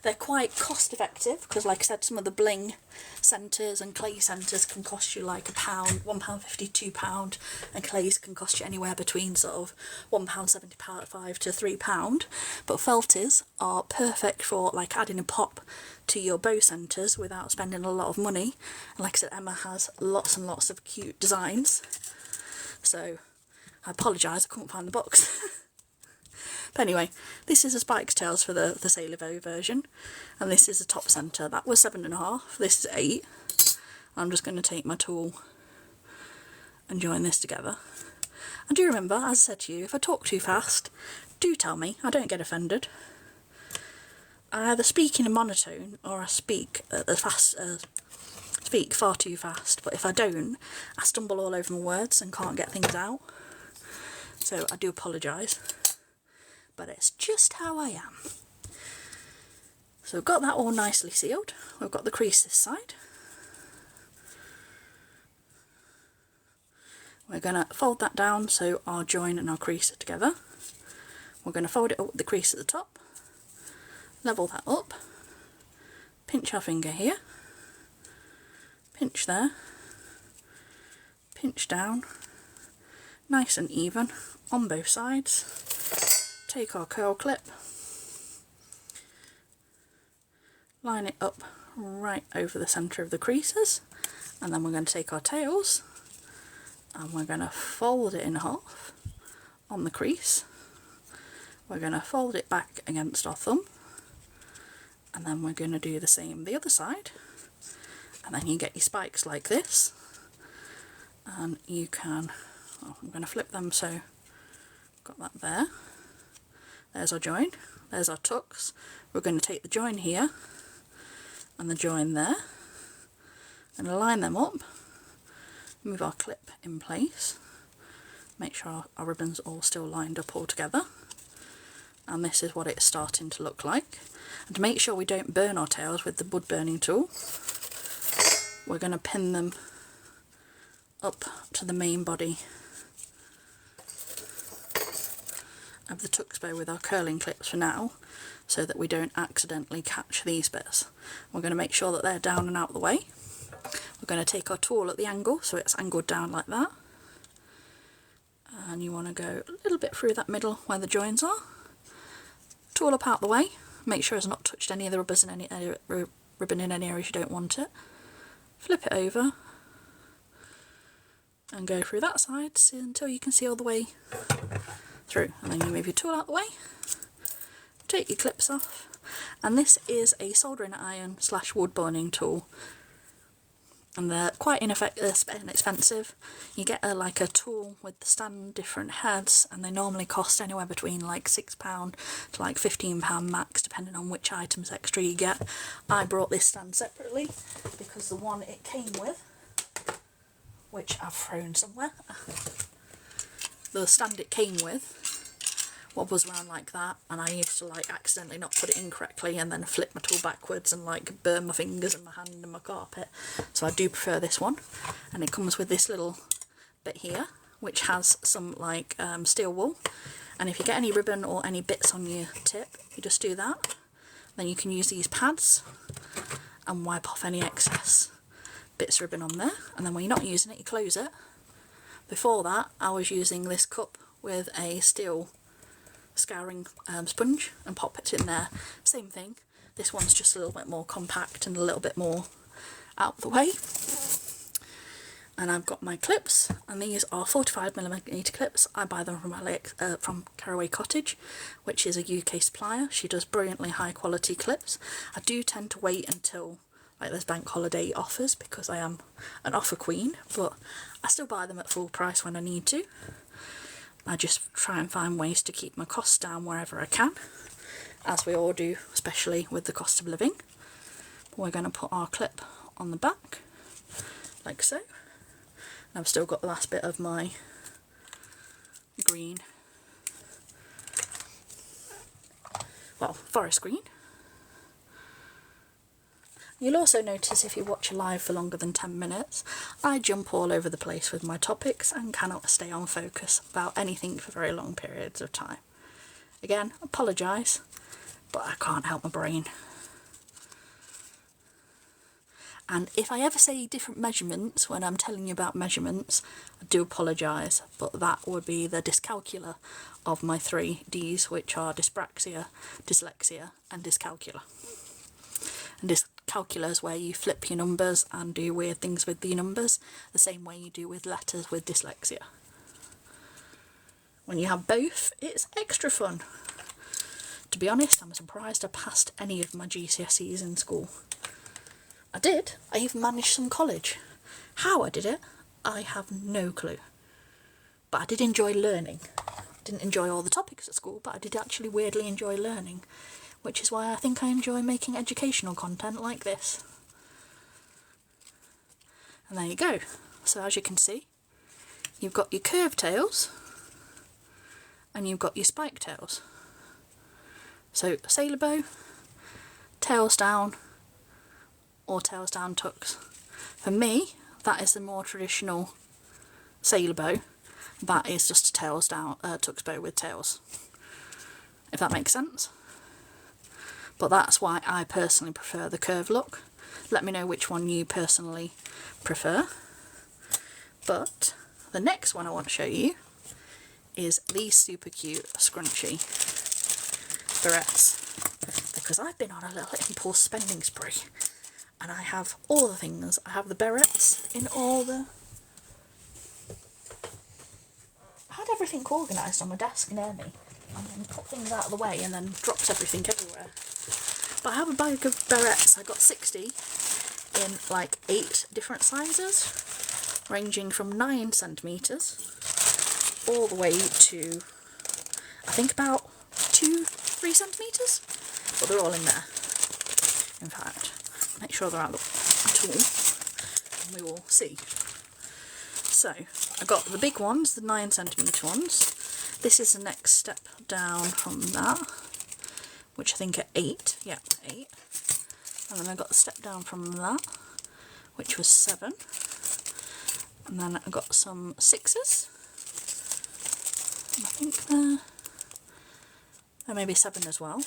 They're quite cost effective because, like I said, some of the bling centres and clay centres can cost you like £1, £1.50, £2, and clays can cost you anywhere between sort of £1.75 to £3. But felters are perfect for like adding a pop to your bow centres without spending a lot of money. And like I said, Emma has lots and lots of cute designs. So I apologise, I couldn't find the box. But anyway, this is a spikes tails for the Sailor Bow version, and this is a top centre. That was 7.5, this is 8. I'm just going to take my tool and join this together. And do remember, as I said to you, if I talk too fast, do tell me, I don't get offended. I either speak in a monotone or I speak speak far too fast, but if I don't, I stumble all over my words and can't get things out. So I do apologise. But it's just how I am. So we've got that all nicely sealed. We've got the crease this side. We're going to fold that down so our join and our crease are together. We're going to fold it up with the crease at the top, level that up, pinch our finger here, pinch there, pinch down, nice and even on both sides. Take our curl clip, line it up right over the centre of the creases, and then we're going to take our tails and we're going to fold it in half on the crease. We're going to fold it back against our thumb, and then we're going to do the same the other side, and then you get your spikes like this. And you can, I'm going to flip them so got that there. There's our join, there's our tucks. We're going to take the join here and the join there and line them up, move our clip in place, make sure our ribbon's all still lined up all together, and this is what it's starting to look like. And to make sure we don't burn our tails with the wood burning tool, we're going to pin them up to the main body of the tux bow with our curling clips for now, so that we don't accidentally catch these bits. We're going to make sure that they're down and out of the way. We're going to take our tool at the angle so it's angled down like that, and you want to go a little bit through that middle where the joins are. Tool up out the way, make sure it's not touched any of the rubbers in any ribbon in any areas you don't want it. Flip it over and go through that side until you can see all the way through, and then you move your tool out the way, take your clips off, and this is a soldering iron / wood burning tool, and they're quite inexpensive. You get like a tool with the stand different heads, and they normally cost anywhere between like £6 to like £15 max, depending on which items extra you get. I brought this stand separately because the one it came with, which I've thrown somewhere, the stand it came with wobbles around like that, and I used to like accidentally not put it in correctly and then flip my tool backwards and like burn my fingers and my hand and my carpet. So I do prefer this one, and it comes with this little bit here which has some like steel wool, and if you get any ribbon or any bits on your tip, you just do that. Then you can use these pads and wipe off any excess bits of ribbon on there, and then when you're not using it, you close it. Before that, I was using this cup with a steel scouring sponge and pop it in there. Same thing. This one's just a little bit more compact and a little bit more out of the way. And I've got my clips, and these are 45mm clips. I buy them from Caraway Cottage, which is a UK supplier. She does brilliantly high quality clips. I do tend to wait until like there's bank holiday offers because I am an offer queen, but I still buy them at full price when I need to. I just try and find ways to keep my costs down wherever I can, as we all do, especially with the cost of living. We're going to put our clip on the back like so. And I've still got the last bit of my green, well, forest green. You'll also notice if you watch a live for longer than 10 minutes, I jump all over the place with my topics and cannot stay on focus about anything for very long periods of time. Again, apologise, but I can't help my brain. And if I ever say different measurements when I'm telling you about measurements, I do apologise, but that would be the dyscalculia of my 3 Ds, which are dyspraxia, dyslexia and dyscalculia. And dyscalculia is where you flip your numbers and do weird things with the numbers, the same way you do with letters with dyslexia. When you have both, it's extra fun. To be honest, I'm surprised I passed any of my GCSEs in school. I did. I even managed some college. How I did it, I have no clue. But I did enjoy learning. Didn't enjoy all the topics at school, but I did actually weirdly enjoy learning, which is why I think I enjoy making educational content like this. And there you go. So as you can see, you've got your curved tails and you've got your spike tails. So sailor bow, tails down, or tails down tucks. For me, that is the more traditional sailor bow. That is just a tails down tucks bow with tails, if that makes sense. But that's why I personally prefer the curve look. Let me know which one you personally prefer. But the next one I want to show you is these super cute scrunchy barrettes, because I've been on a little impulse spending spree and I have all the things. I have the barrettes in all the... I had everything organised on my desk near me and then put things out of the way and then drops everything everywhere. But I have a bag of barrettes. I got 60 in like 8 different sizes, ranging from 9 centimetres all the way to, I think, about 2-3 centimetres, but they're all in there. In fact, make sure they're out at all and we will see. So I got the big ones, the 9 centimetre ones. This is the next step down from that, which I think are 8, yeah, 8. And then I got the step down from that, which was 7. And then I got some 6s. And I think there may be 7 as well.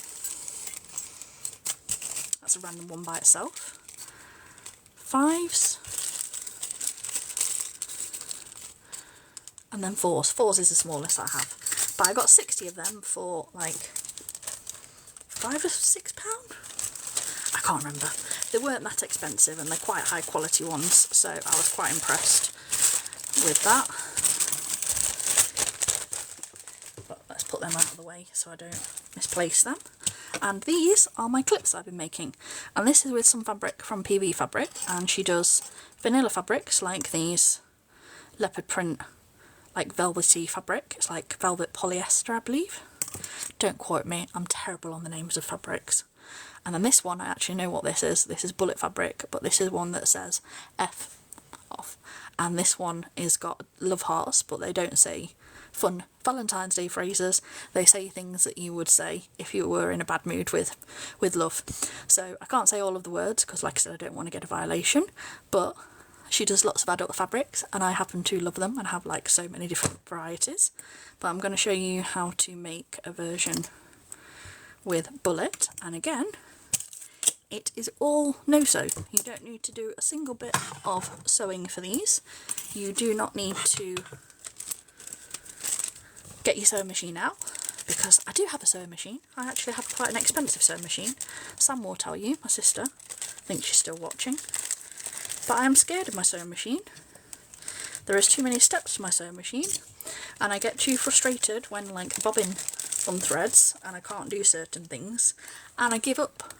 That's a random one by itself. 5s. And then 4s. 4s is the smallest I have. But I got 60 of them for like £5 or £6. I can't remember. They weren't that expensive and they're quite high quality ones, so I was quite impressed with that. But let's put them out of the way so I don't misplace them. And these are my clips I've been making, and this is with some fabric from PV Fabric, and she does vanilla fabrics like these leopard print, like velvety fabric. It's like velvet polyester, I believe. Don't quote me, I'm terrible on the names of fabrics. And then this one, I actually know what this is. This is bullet fabric, but this is one that says F off. And this one is got love hearts, but they don't say fun Valentine's Day phrases. They say things that you would say if you were in a bad mood with love. So I can't say all of the words because, like I said, I don't want to get a violation, but she does lots of adult fabrics and I happen to love them and have like so many different varieties. But I'm going to show you how to make a version with bullet, and again, it is all no-sew. You don't need to do a single bit of sewing for these. You do not need to get your sewing machine out, because I do have a sewing machine. I actually have quite an expensive sewing machine. Sam will tell you, my sister. I think she's still watching. But I am scared of my sewing machine. There is too many steps to my sewing machine, and I get too frustrated when like bobbing on threads and I can't do certain things, and I give up.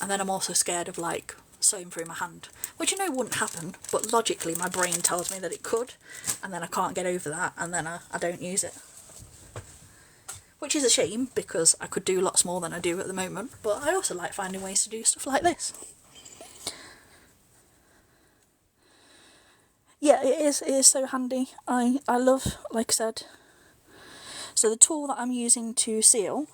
And then I'm also scared of like sewing through my hand, which I know wouldn't happen, but logically my brain tells me that it could, and then I can't get over that, and then I don't use it. Which is a shame, because I could do lots more than I do at the moment, but I also like finding ways to do stuff like this. yeah, it is so handy. I love, like I said, so the tool that I'm using to seal,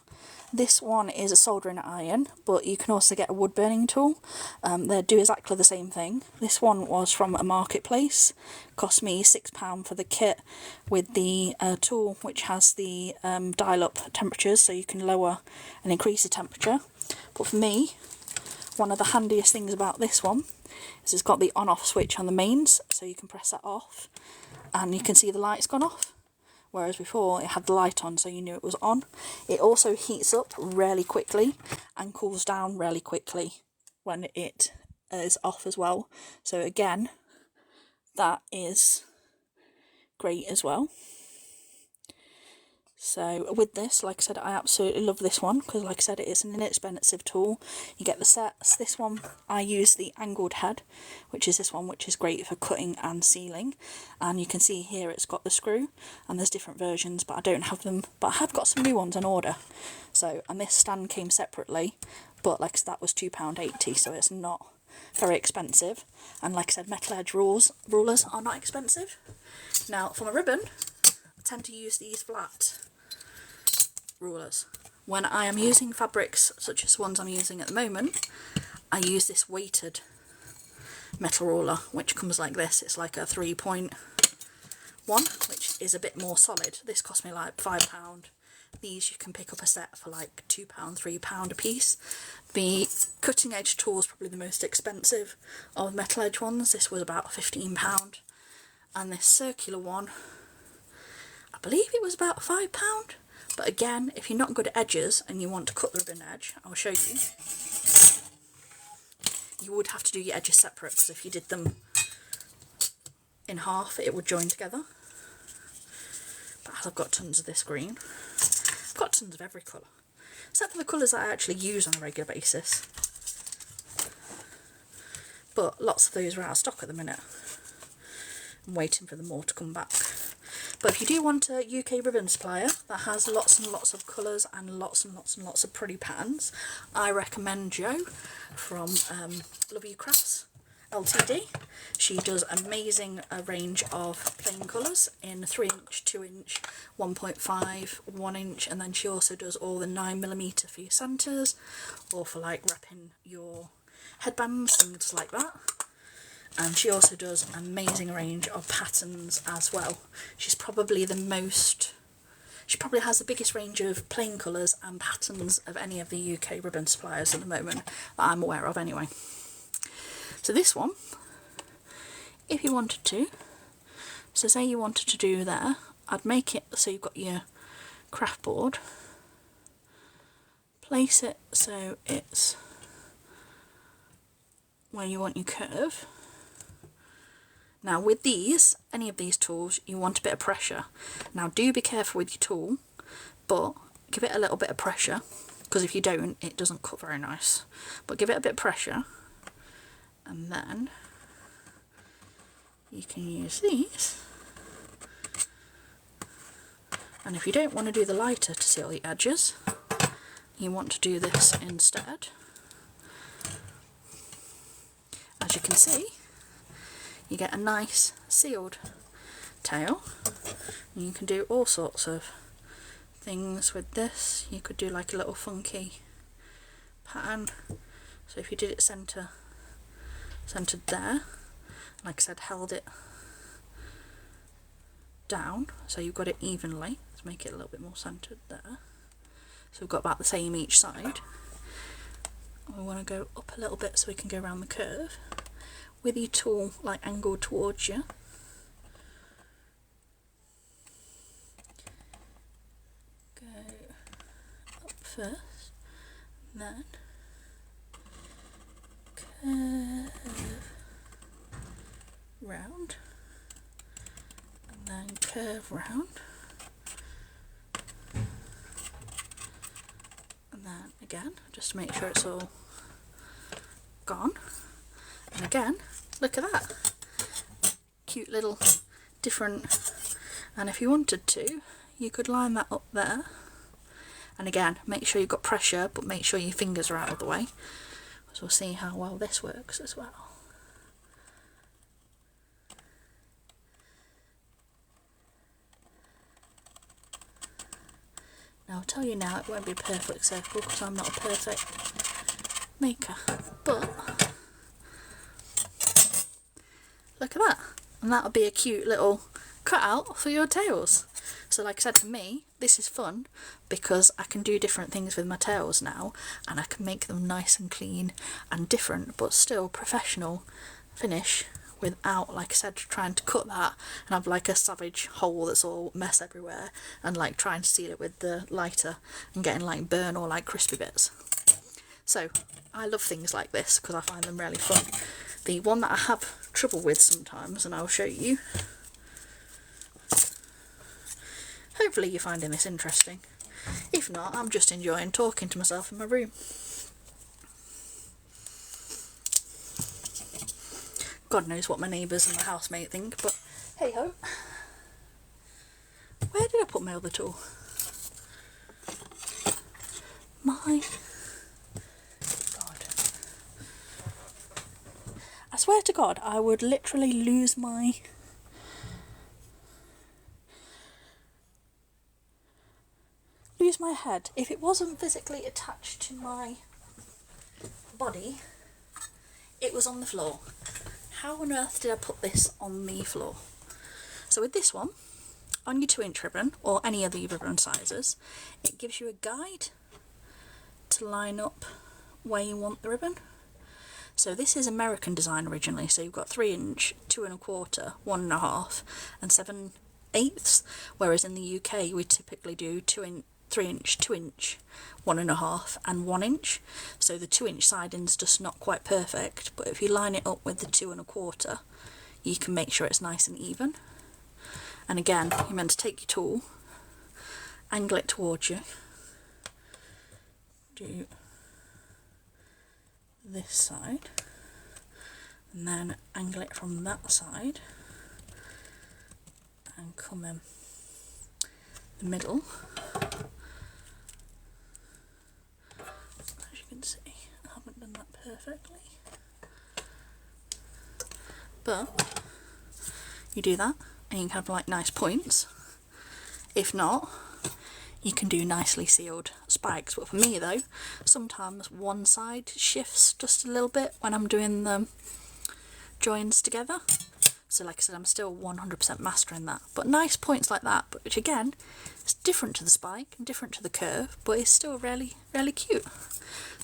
this one is a soldering iron, but you can also get a wood burning tool. They do exactly the same thing. This one was from a marketplace, cost me £6 for the kit with the tool, which has the dial up temperatures, so you can lower and increase the temperature. But for me, one of the handiest things about this one is it's got the on off switch on the mains, so you can press that off and you can see the light's gone off. Whereas before it had the light on, so you knew it was on. It also heats up really quickly and cools down really quickly when it is off as well. So again, that is great as well. So with this, like I said, I absolutely love this one because, like I said, it is an inexpensive tool. You get the sets. This one, I use the angled head, which is this one, which is great for cutting and sealing. And you can see here it's got the screw, and there's different versions, but I don't have them. But I have got some new ones on order. So, and this stand came separately, but like I said, that was £2.80, so it's not very expensive. And like I said, metal edge rulers are not expensive. Now, for my ribbon, I tend to use these flat rulers. When I am using fabrics such as the ones I'm using at the moment, I use this weighted metal ruler, which comes like this. It's like a 3.1, which is a bit more solid. This cost me like £5. These you can pick up a set for like £2, £3 a piece. The cutting edge tool is probably the most expensive of metal edge ones. This was about £15, and this circular one, I believe it was about £5. But again, if you're not good at edges and you want to cut the ribbon edge, I'll show you. You would have to do your edges separate, because if you did them in half, it would join together. But as I've got tons of this green, I've got tons of every colour, except for the colours that I actually use on a regular basis. But lots of those are out of stock at the minute. I'm waiting for them all to come back. But if you do want a UK ribbon supplier that has lots and lots of colours and lots of pretty patterns, I recommend Jo from Love You Crafts Ltd. She does amazing range of plain colours in 3-inch, 2-inch, 1.5, 1-inch, and then she also does all the 9mm for your centres, or for like wrapping your headbands, things like that. And she also does an amazing range of patterns as well. She probably has the biggest range of plain colours and patterns of any of the UK ribbon suppliers at the moment that I'm aware of anyway. So this one, if you wanted to, so say you wanted to do there, I'd make it so you've got your craft board, place it so it's where you want your curve. Now with these, any of these tools, you want a bit of pressure. Now do be careful with your tool, but give it a little bit of pressure, because if you don't, it doesn't cut very nice. But give it a bit of pressure, and then you can use these. And if you don't want to do the lighter to seal the edges, you want to do this instead. As you can see, you get a nice sealed tail. And you can do all sorts of things with this. You could do like a little funky pattern. So if you did it centered there, like I said, held it down so you've got it evenly. Let's make it a little bit more centered there. So we've got about the same each side. We want to go up a little bit so we can go around the curve. With your tool like angled towards you, go up first, then curve round, and then curve round, and then again, just to make sure it's all gone. And again, look at that, cute little different, and if you wanted to, you could line that up there. And again, make sure you've got pressure, but make sure your fingers are out of the way. So we'll see how well this works as well. Now I'll tell you now, it won't be a perfect circle because I'm not a perfect maker, but look at that, and that'll be a cute little cutout for your tails. So like I said, for me this is fun because I can do different things with my tails now, and I can make them nice and clean and different but still professional finish without, like I said, trying to cut that and have like a savage hole that's all mess everywhere and like trying to seal it with the lighter and getting like burn or like crispy bits. So I love things like this because I find them really fun. The one that I have trouble with sometimes, and I'll show you. Hopefully you're finding this interesting. If not, I'm just enjoying talking to myself in my room. God knows what my neighbours and my housemate think, but hey ho. Where did I put my other tool? My God. I swear to God, I would literally lose my head if it wasn't physically attached to my body. It was on the floor. How on earth did I put this on the floor? So with this one, on your 2-inch ribbon, or any other ribbon sizes, it gives you a guide to line up where you want the ribbon. So this is American design originally, so you've got 3-inch, 2 1/4, 1 1/2 and 7/8, whereas in the UK we typically do 3-inch, 2-inch, 1 1/2 and 1 inch. So the 2-inch siding's just not quite perfect, but if you line it up with the 2 1/4, you can make sure it's nice and even. And again, you're meant to take your tool, angle it towards you, do this side, and then angle it from that side and come in the middle. As you can see, I haven't done that perfectly, but you do that and you can have like nice points. If not, you can do nicely sealed spikes, but for me though, sometimes one side shifts just a little bit when I'm doing the joins together. So like I said, I'm still 100% mastering that, but nice points like that, but which again, is different to the spike and different to the curve, but it's still really, really cute.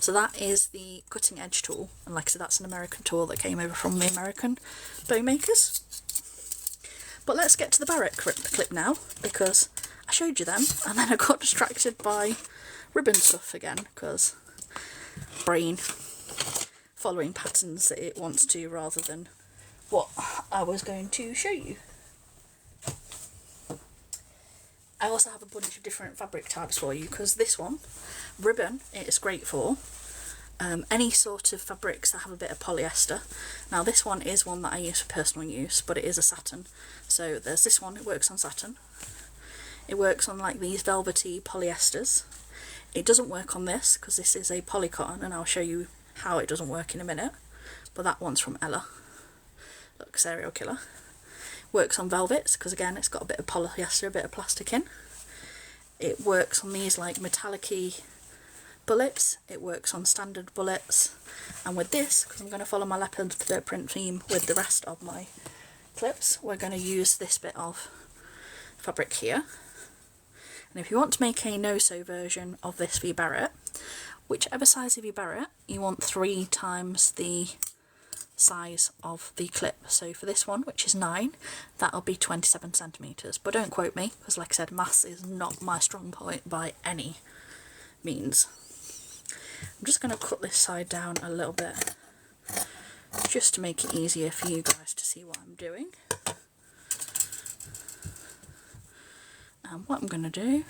So that is the cutting edge tool, and like I said, that's an American tool that came over from the American bow makers. But let's get to the Barrett clip now, because I showed you them and then I got distracted by ribbon stuff again, because brain following patterns that it wants to rather than what I was going to show you. I also have a bunch of different fabric types for you, because this one, ribbon, it is great for any sort of fabrics that have a bit of polyester. Now this one is one that I use for personal use, but it is a satin. So there's this one, it works on satin. It works on like these velvety polyesters. It doesn't work on this because this is a polycotton, and I'll show you how it doesn't work in a minute. But that one's from Ella. Look, serial killer. Works on velvets because again it's got a bit of polyester, a bit of plastic in. It works on these like metallic-y bullets. It works on standard bullets. And with this, because I'm going to follow my leopard print theme with the rest of my clips, we're going to use this bit of fabric here. And if you want to make a no-sew version of this for your Barrett, whichever size of your Barrett, you want 3 times the size of the clip. So for this one, which is 9, that'll be 27 centimetres. But don't quote me, because like I said, maths is not my strong point by any means. I'm just going to cut this side down a little bit, just to make it easier for you guys to see what I'm doing. And what I'm going to do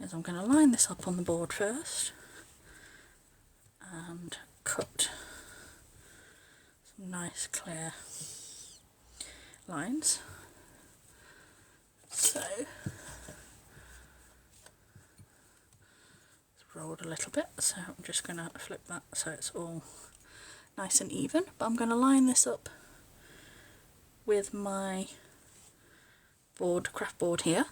is I'm going to line this up on the board first and cut some nice clear lines. So it's rolled a little bit, so I'm just going to flip that so it's all nice and even. But I'm going to line this up with my craft board here,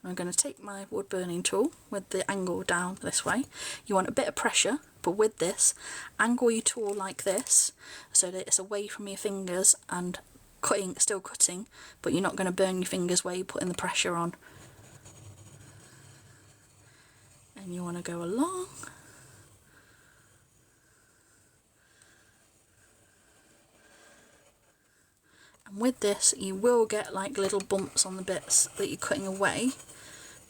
I'm going to take my wood burning tool with the angle down this way. You want a bit of pressure, but with this, angle your tool like this so that it's away from your fingers and still cutting, but you're not going to burn your fingers where you're putting the pressure on. And you want to go along. And with this, you will get like little bumps on the bits that you're cutting away,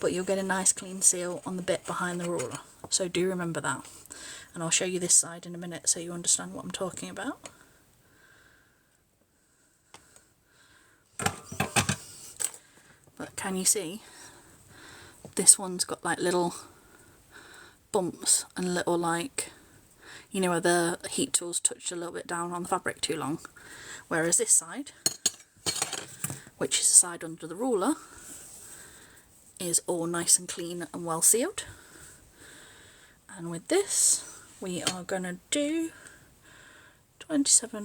but you'll get a nice clean seal on the bit behind the ruler. So do remember that. And I'll show you this side in a minute so you understand what I'm talking about. But can you see? This one's got like little bumps and little, like, you know, where the heat tool's touched a little bit down on the fabric too long. Whereas this side, which is the side under the ruler, is all nice and clean and well sealed. And with this, we are going to do 27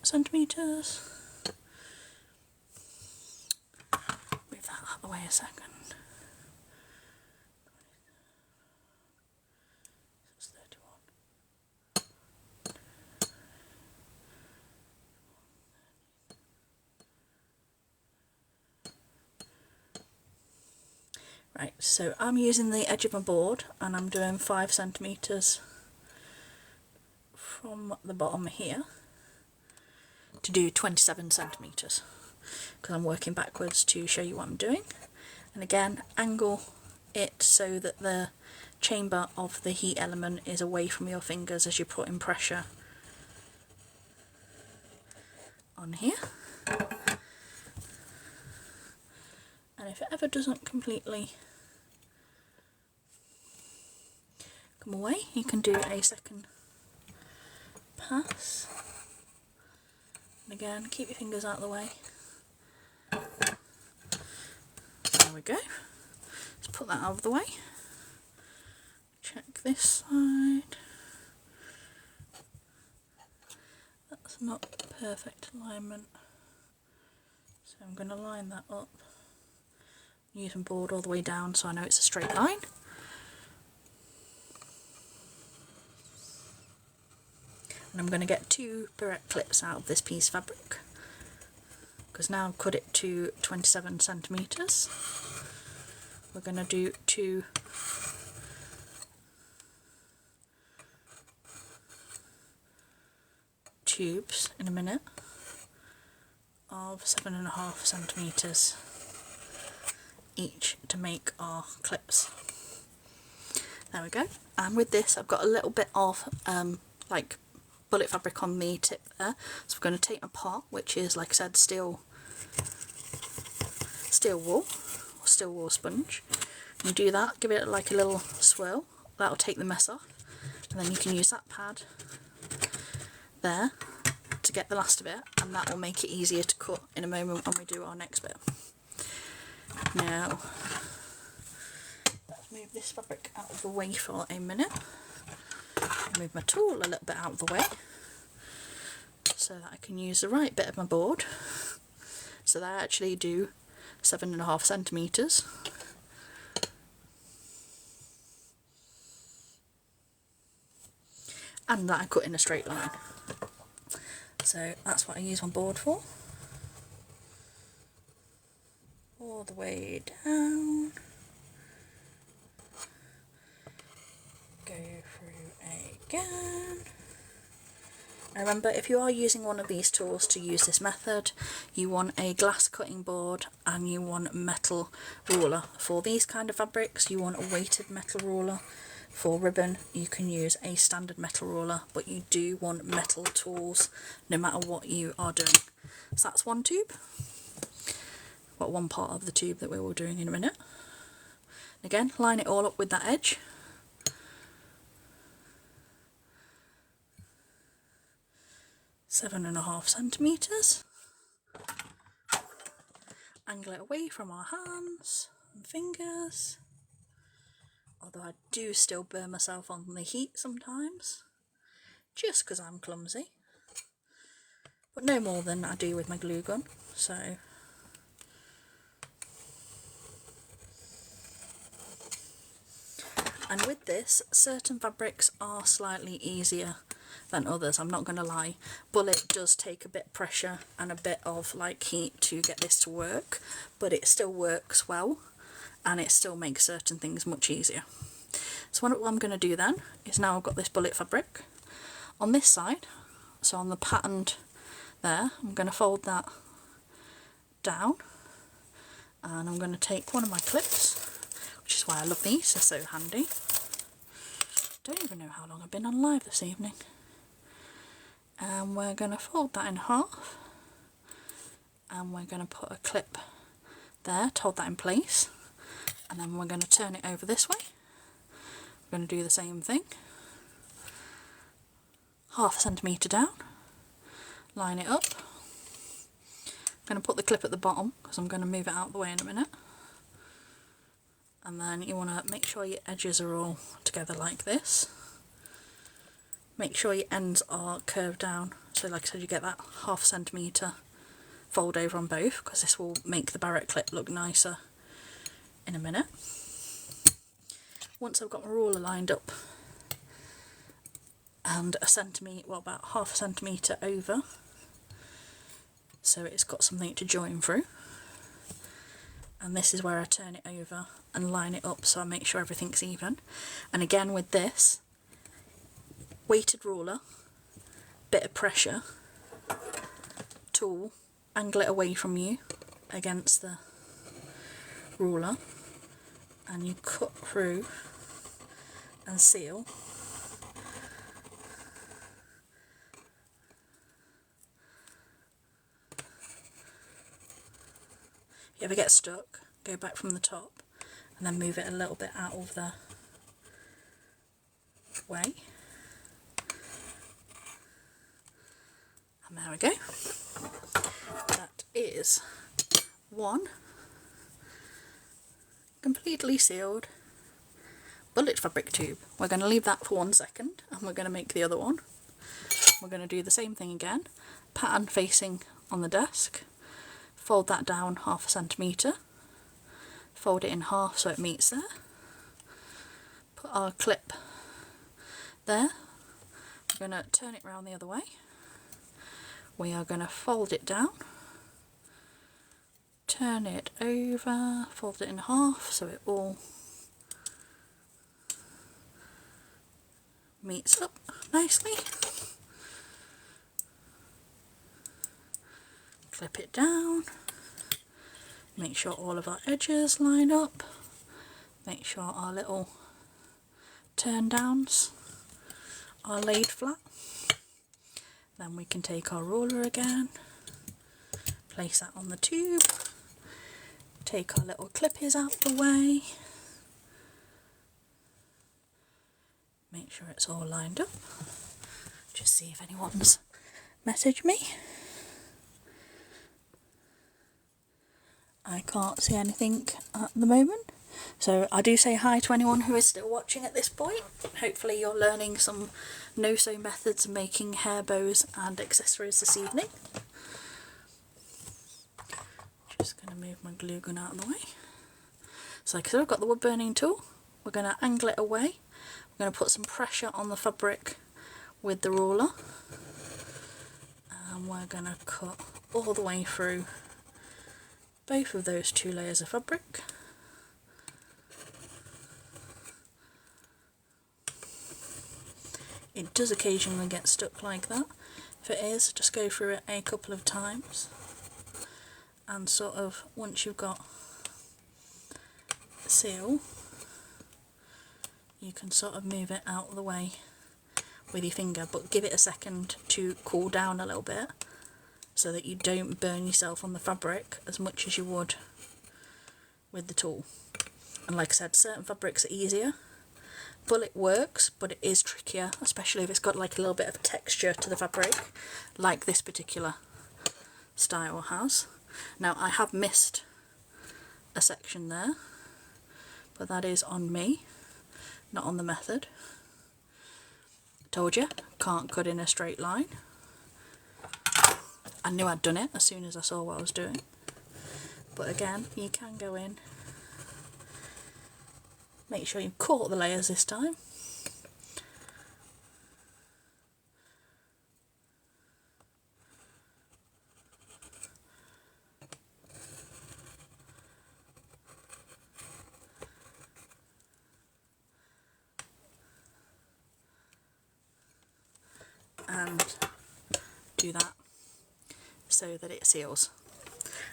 centimetres. Move that out of the way a second. That's 31. Right, so I'm using the edge of my board and I'm doing 5 centimetres from the bottom here to do 27 centimetres, because I'm working backwards to show you what I'm doing. And again, angle it so that the chamber of the heat element is away from your fingers as you're putting pressure on here. And if it ever doesn't completely come away, you can do a second pass. And again, keep your fingers out of the way. There we go. Let's put that out of the way. Check this side. That's not perfect alignment. So I'm going to line that up. Using board all the way down so I know it's a straight line. And I'm going to get 2 barrette clips out of this piece of fabric, because now I've cut it to 27 centimetres. We're going to do 2 tubes in a minute of 7.5 centimetres each to make our clips. There we go. And with this, I've got a little bit of like bullet fabric on the tip there, so we're going to take a pot, which is, like I said, steel wool or steel wool sponge. You do that, give it like a little swirl, that'll take the mess off, and then you can use that pad there to get the last of it, and that will make it easier to cut in a moment when we do our next bit. Now, let's move this fabric out of the way for a minute. Move my tool a little bit out of the way so that I can use the right bit of my board. So that I actually do 7.5 centimetres. And that I cut in a straight line. So that's what I use my board for. All the way down. Go through again. And remember, if you are using one of these tools to use this method, you want a glass cutting board and you want a metal ruler. For these kind of fabrics, you want a weighted metal ruler. For ribbon, you can use a standard metal ruler, but you do want metal tools no matter what you are doing. So that's one tube. Well, one part of the tube that we were doing in a minute. Again, line it all up with that edge. Seven and a half centimetres. Angle it away from our hands and fingers. Although I do still burn myself on the heat sometimes, just because I'm clumsy. But no more than I do with my glue gun. So And with this, certain fabrics are slightly easier than others, I'm not going to lie. Bullet does take a bit of pressure and a bit of like heat to get this to work, but it still works well and it still makes certain things much easier. So what I'm going to do then is, now I've got this bullet fabric on this side, so on the patterned there, I'm going to fold that down, and I'm going to take one of my clips, which is why I love these, they're so handy. Don't even know how long I've been on live this evening. And we're going to fold that in half, and we're going to put a clip there to hold that in place, and then we're going to turn it over this way. We're going to do the same thing, 1/2 centimetre down, line it up. I'm going to put the clip at the bottom because I'm going to move it out of the way in a minute. And then you want to make sure your edges are all together like this. Make sure your ends are curved down, so like I said, you get that 1/2 centimetre fold over on both, because this will make the barrette clip look nicer in a minute. Once I've got my ruler lined up and a centimetre, well, about 1/2 centimetre over, so it's got something to join through, and this is where I turn it over and line it up so I make sure everything's even. And again with this, weighted ruler, bit of pressure, tool, angle it away from you against the ruler, and you cut through and seal. If you ever get stuck, go back from the top and then move it a little bit out of the way. And there we go. That is one completely sealed bullet fabric tube. We're going to leave that for 1 second and we're going to make the other one. We're going to do the same thing again, pattern facing on the desk, fold that down 1/2 centimetre, fold it in half so it meets there, put our clip there, we're going to turn it round the other way, we are going to fold it down, turn it over, fold it in half so it all meets up nicely, clip it down, make sure all of our edges line up, make sure our little turn downs are laid flat. Then we can take our ruler again, place that on the tube, take our little clippies out the way, make sure it's all lined up, just see if anyone's messaged me. I can't see anything at the moment, so I do say hi to anyone who is still watching at this point. Hopefully you're learning some no-sew methods of making hair bows and accessories this evening. Just going to move my glue gun out of the way. So like I said, I've got the wood burning tool, we're going to angle it away, we're going to put some pressure on the fabric with the ruler, and we're going to cut all the way through both of those 2 layers of fabric. It does occasionally get stuck like that. If it is, just go through it a couple of times, and sort of once you've got the seal, you can sort of move it out of the way with your finger, but give it a second to cool down a little bit, so that you don't burn yourself on the fabric as much as you would with the tool. And like I said, certain fabrics are easier. Bullet works, but it is trickier, especially if it's got like a little bit of texture to the fabric, like this particular style has. Now I have missed a section there, but that is on me, not on the method. Told you, can't cut in a straight line. I knew I'd done it as soon as I saw what I was doing, but again, you can go in Make sure you caught the layers this time. And do that so that it seals.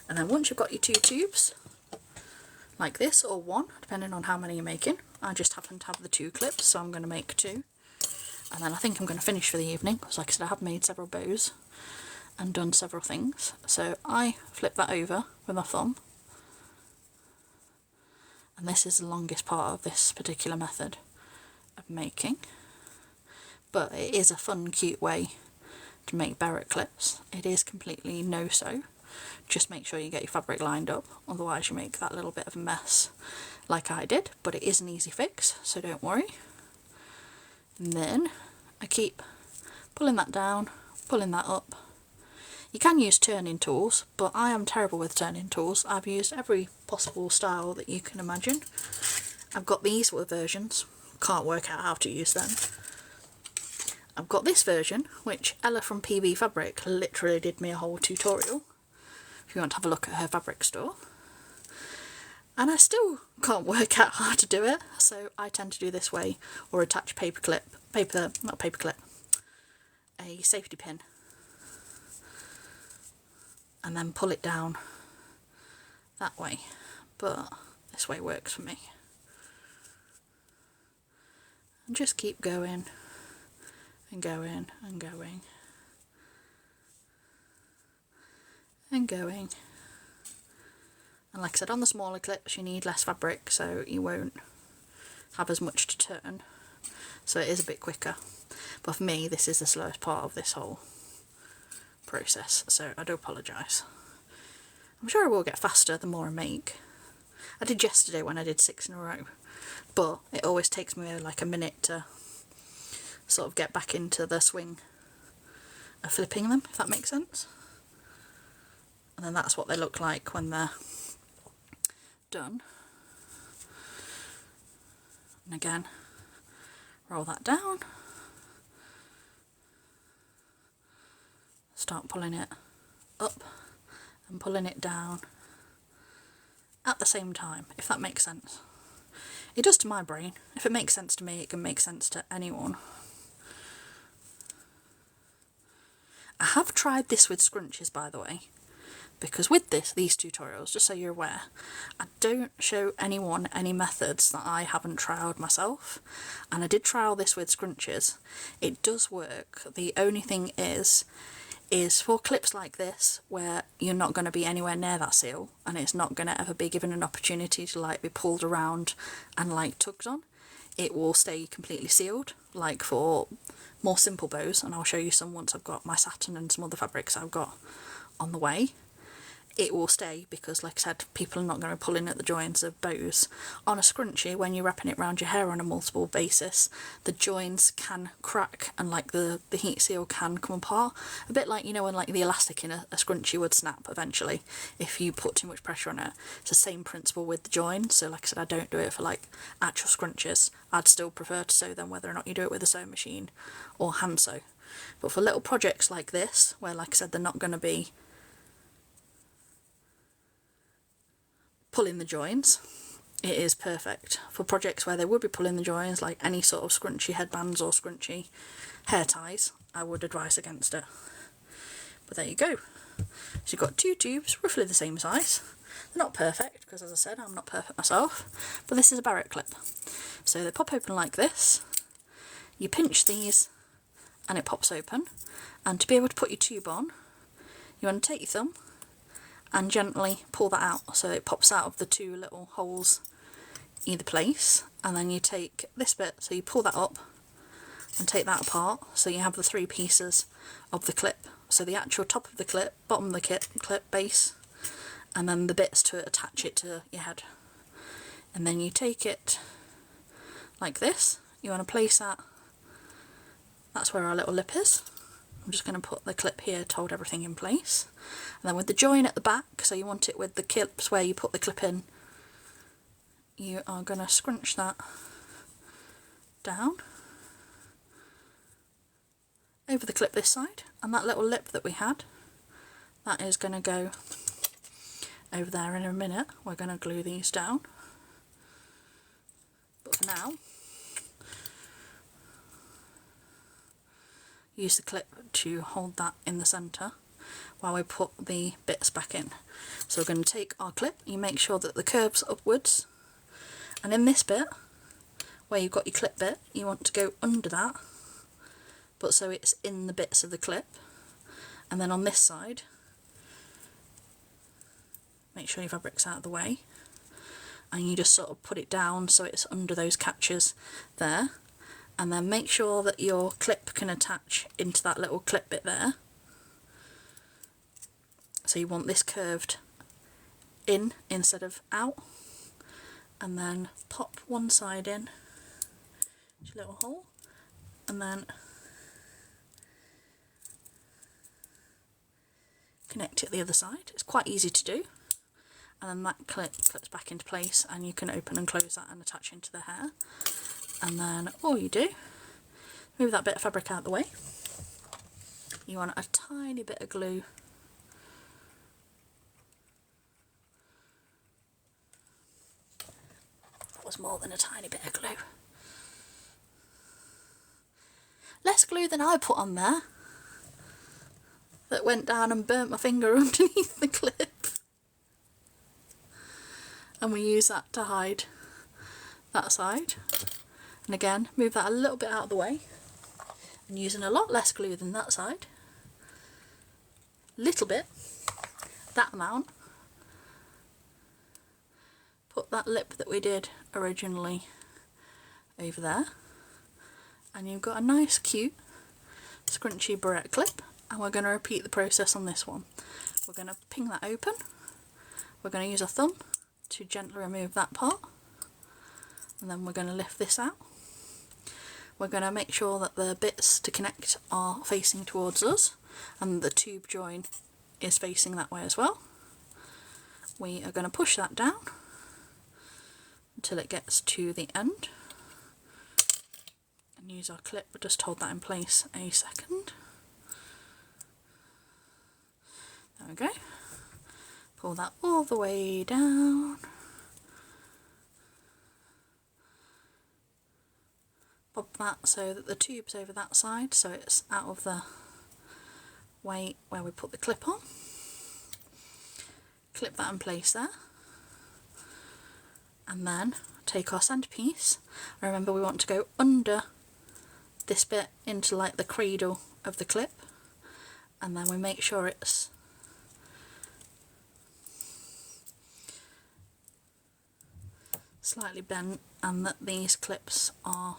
And then once you've got your 2 tubes like this, or 1 depending on how many you're making, I just happen to have the 2 clips, so I'm going to make 2, and then I think I'm going to finish for the evening because, like I said, I have made several bows and done several things. So I flip that over with my thumb, and this is the longest part of this particular method of making, but it is a fun, cute way to make barrette clips. It is completely no-sew. Just make sure you get your fabric lined up, otherwise you make that little bit of a mess like I did, but it is an easy fix, so don't worry. And then I keep pulling that down, pulling that up. You can use turning tools, but I am terrible with turning tools. I've used every possible style that you can imagine. I've got these versions, can't work out how to use them. I've got this version, which Ella from PB Fabric literally did me a whole tutorial, if you want to have a look at her fabric store. And I still can't work out how to do it, so I tend to do this way, or attach a safety pin, and then pull it down that way, but this way works for me. And just keep going and going and going and going. And like I said, on the smaller clips you need less fabric, so you won't have as much to turn, so it is a bit quicker. But for me, this is the slowest part of this whole process, so I do apologise. I'm sure I will get faster the more I make. I did yesterday when I did 6 in a row, but it always takes me like a minute to sort of get back into the swing of flipping them, if that makes sense. And then that's what they look like when they're done. And again, roll that down, start pulling it up and pulling it down at the same time, if that makes sense. It does to my brain. If it makes sense to me, it can make sense to anyone. I have tried this with scrunchies, by the way, because with these tutorials, just so you're aware, I don't show anyone any methods that I haven't trialed myself, and I did trial this with scrunchies. It does work. The only thing is for clips like this, where you're not going to be anywhere near that seal, and it's not going to ever be given an opportunity to like be pulled around and like tugged on, it will stay completely sealed. Like for more simple bows, and I'll show you some once I've got my satin and some other fabrics I've got on the way, it will stay, because like I said, people are not going to pull in at the joins of bows. On a scrunchie, when you're wrapping it around your hair on a multiple basis, the joins can crack and like the heat seal can come apart, a bit like, you know, when like the elastic in a scrunchie would snap eventually if you put too much pressure on it. It's the same principle with the joins. So like I said, I don't do it for like actual scrunchies. I'd still prefer to sew them whether or not you do it with a sewing machine or hand sew. But for little projects like this, where like I said, they're not going to be pulling the joins, it is perfect. For projects where they would be pulling the joins, like any sort of scrunchy headbands or scrunchy hair ties, I would advise against it. But there you go. So you've got 2 tubes, roughly the same size. They're not perfect, because as I said, I'm not perfect myself, but this is a barrette clip. So they pop open like this, you pinch these and it pops open, and to be able to put your tube on, you want to take your thumb and gently pull that out so it pops out of the 2 little holes either place, and then you take this bit, so you pull that up and take that apart, so you have the 3 pieces of the clip. So the actual top of the clip, bottom of the clip base, and then the bits to attach it to your head. And then you take it like this, you want to place that's where our little lip is. I'm just going to put the clip here to hold everything in place. And then with the join at the back, so you want it with the clips where you put the clip in, you are going to scrunch that down over the clip this side, and that little lip that we had, that is going to go over there. In a minute we're going to glue these down, but for now use the clip to hold that in the centre while we put the bits back in. So we're going to take our clip, you make sure that the curve's upwards, and in this bit where you've got your clip bit, you want to go under that, but so it's in the bits of the clip. And then on this side, make sure your fabric's out of the way, and you just sort of put it down so it's under those catches there, and then make sure that your clip can attach into that little clip bit there. So you want this curved in instead of out, and then pop one side in, little hole, and then connect it the other side. It's quite easy to do, and then that clips back into place, and you can open and close that and attach into the hair. And then all you do, move that bit of fabric out of the way, you want a tiny bit of glue more than a tiny bit of glue. Less glue than I put on there. That went down and burnt my finger underneath the clip. And we use that to hide that side. And again, move that a little bit out of the way. And using a lot less glue than that side. Little bit. That amount. Put that lip that we did originally over there, and you've got a nice cute scrunchy barrette clip. And we're going to repeat the process on this one. We're going to ping that open, we're going to use a thumb to gently remove that part, and then we're going to lift this out. We're going to make sure that the bits to connect are facing towards us, and the tube join is facing that way as well. We are going to push that down until it gets to the end, and use our clip, but just hold that in place a second. There we go. Pull that all the way down. Pop that so that the tube's over that side, so it's out of the way where we put the clip on. Clip that in place there. And then take our centrepiece. Remember, we want to go under this bit into like the cradle of the clip, and then we make sure it's slightly bent and that these clips are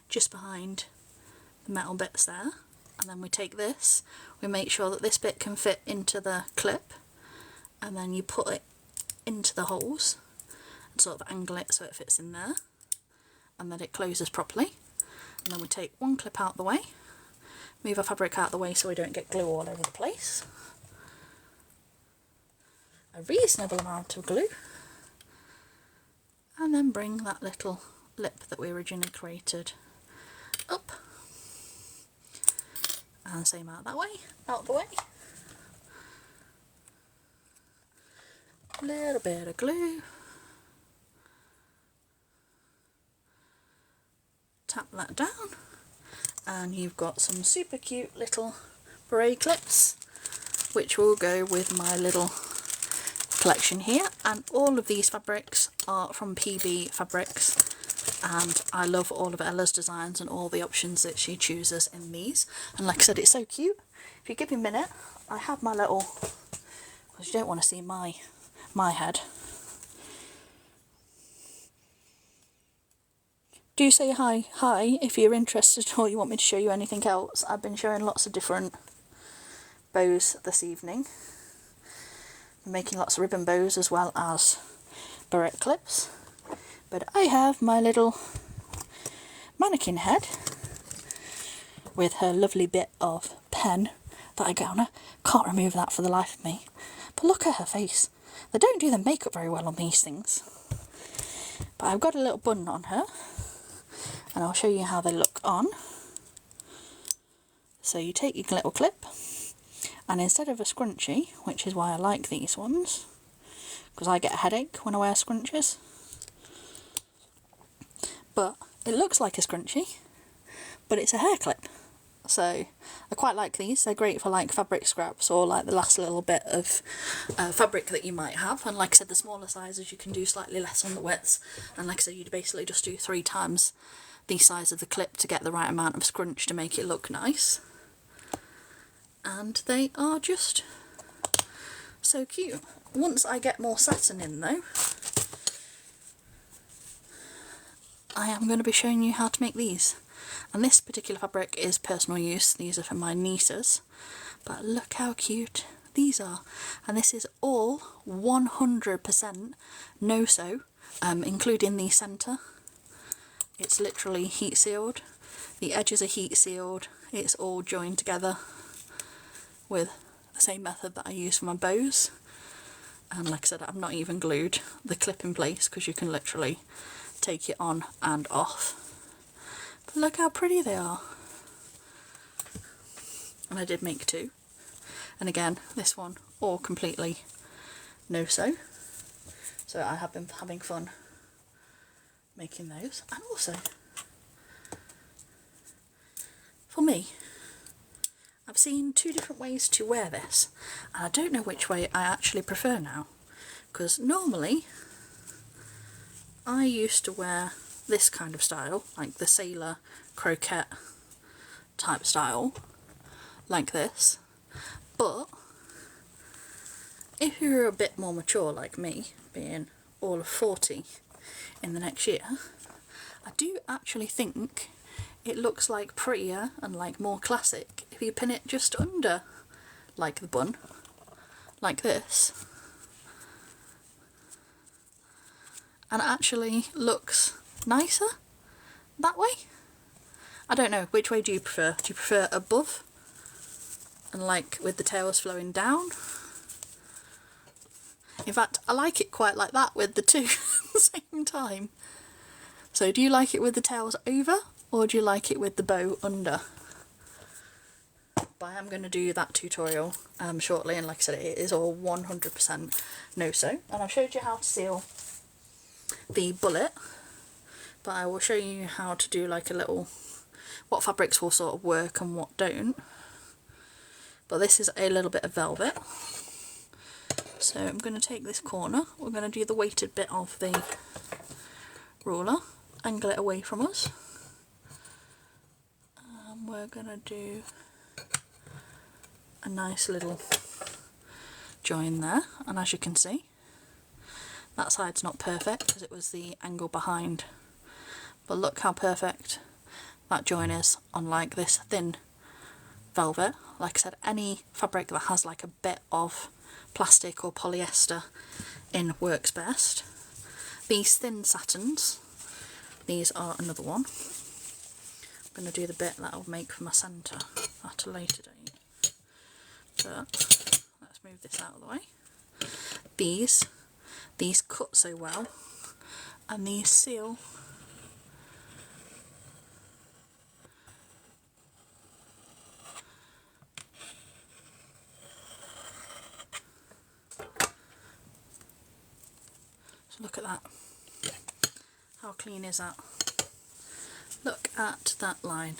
just behind the metal bits there. And then we take this, we make sure that this bit can fit into the clip, and then you put it into the holes and sort of angle it so it fits in there and that it closes properly. And then we take one clip out of the way, move our fabric out of the way so we don't get glue all over the place. A reasonable amount of glue, and then bring that little lip that we originally created up, and same out that way, out the way. Little bit of glue, tap that down, and you've got some super cute little beret clips which will go with my little collection here. And all of these fabrics are from PB Fabrics, and I love all of Ella's designs and all the options that she chooses in these. And like I said, it's so cute. If you give me a minute, I have my little, because you don't want to see my head. Do say hi if you're interested, or you want me to show you anything else. I've been showing lots of different bows this evening. I'm making lots of ribbon bows as well as barrette clips. But I have my little mannequin head with her lovely bit of pen that I can't remove that for the life of me. But look at her face. They don't do the makeup very well on these things. But I've got a little bun on her, and I'll show you how they look on. So you take your little clip, and instead of a scrunchie, which is why I like these ones, because I get a headache when I wear scrunchies, but it looks like a scrunchie, but it's a hair clip. So I quite like these. They're great for like fabric scraps or like the last little bit of fabric that you might have. And like I said, the smaller sizes you can do slightly less on the widths. And like I said, you'd basically just do 3 times the size of the clip to get the right amount of scrunch to make it look nice. And they are just so cute. Once I get more satin in though, I am going to be showing you how to make these. And this particular fabric is personal use. These are for my nieces. But look how cute these are. And this is all 100% no-sew, including the centre. It's literally heat sealed. The edges are heat sealed. It's all joined together with the same method that I use for my bows. And like I said, I've not even glued the clip in place because you can literally take it on and off. But look how pretty they are. And I did make 2. And again, this one all completely no sew. So I have been having fun making those. And also, for me, I've seen 2 different ways to wear this, and I don't know which way I actually prefer now, because normally I used to wear this kind of style, like the sailor croquette type style, like this. But if you're a bit more mature like me, being all of 40 in the next year, I do actually think it looks like prettier and like more classic if you pin it just under like the bun, like this, and it actually looks nicer that way. I don't know, which way do you prefer? Do you prefer above and like with the tails flowing down? In fact, I like it quite like that with the 2 at the same time. So do you like it with the tails over, or do you like it with the bow under? But I am going to do that tutorial shortly, and like I said, it is all 100% no-sew. And I've showed you how to seal the bullet, but I will show you how to do like a little, what fabrics will sort of work and what don't. But this is a little bit of velvet. So I'm going to take this corner, we're going to do the weighted bit of the ruler, angle it away from us. And we're going to do a nice little join there, and as you can see, that side's not perfect because it was the angle behind, but look how perfect that join is on like this thin velvet. Like I said, any fabric that has like a bit of plastic or polyester in works best. These thin satins, these are another one. I'm going to do the bit that I'll make for my centre at a later date. But let's move this out of the way. These cut so well, and these seal look at that. How clean is that? Look at that line.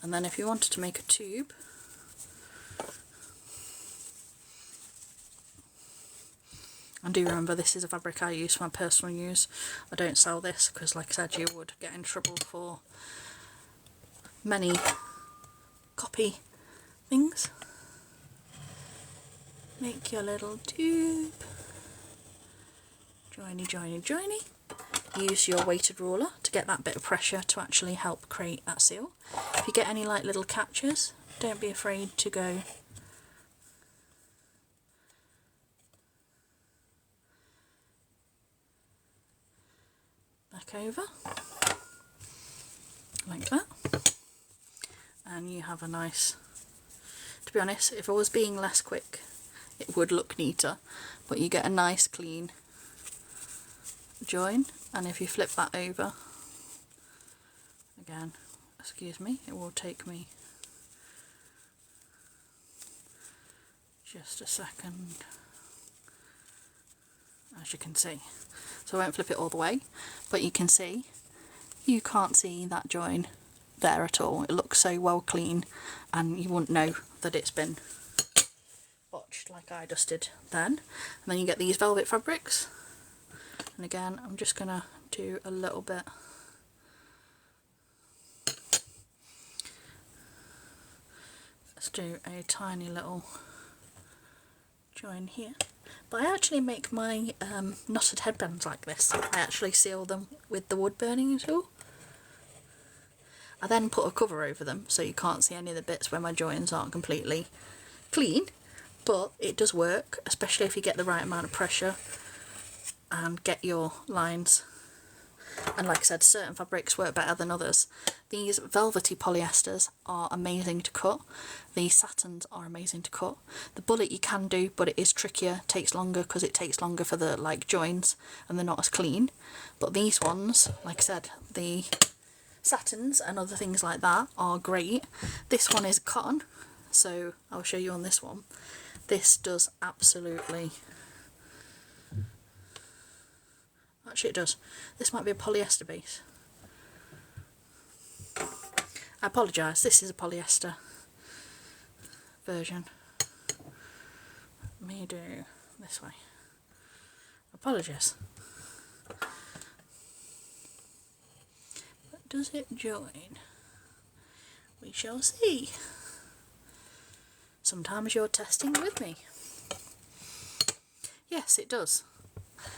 And then if you wanted to make a tube, and do remember this is a fabric I use for my personal use. I don't sell this because, like I said, you would get in trouble for many copy things. Make your little tube. Joiny, joiny, joiny. Use your weighted ruler to get that bit of pressure to actually help create that seal. If you get any like little catches, don't be afraid to go back over like that, and you have a nice, to be honest, if I was being less quick it would look neater, but you get a nice clean join. And if you flip that over again, excuse me, it will take me just a second, as you can see. So I won't flip it all the way, but you can see, you can't see that join there at all. It looks so well clean, and you wouldn't know that it's been botched like I just did then. And then you get these velvet fabrics, and again I'm just gonna do a little bit. Let's do a tiny little join here. But I actually make my knotted headbands like this. I actually seal them with the wood burning tool. I then put a cover over them so you can't see any of the bits where my joins aren't completely clean, but it does work, especially if you get the right amount of pressure and get your lines. And like I said, certain fabrics work better than others. These velvety polyesters are amazing to cut. These satins are amazing to cut. The bullet you can do, but it is trickier, takes longer because it takes longer for the joins and they're not as clean. But these ones, like I said, the satins and other things like that are great. This one is cotton, so I'll show you on this one. This does absolutely... Actually it does. This might be a polyester base. I apologise, this is a polyester version. Let me do this way. Apologies. But does it join? We shall see. Sometimes you're testing with me. Yes, it does.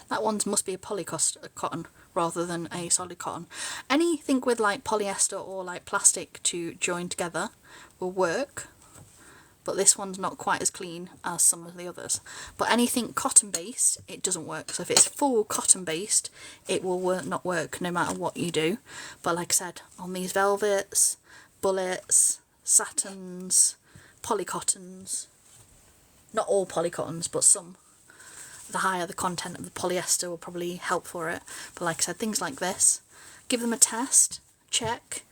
That one must be a cotton rather than a solid cotton. Anything with polyester or plastic to join together will work, but this one's not quite as clean as some of the others. But anything cotton based, it doesn't work. So if it's full cotton based, it will not work no matter what you do. But like I said, on these velvets, bullets, satins, polycottons, not all polycottons but some, the higher the content of the polyester will probably help for it. But like I said, things like this, give them a test, check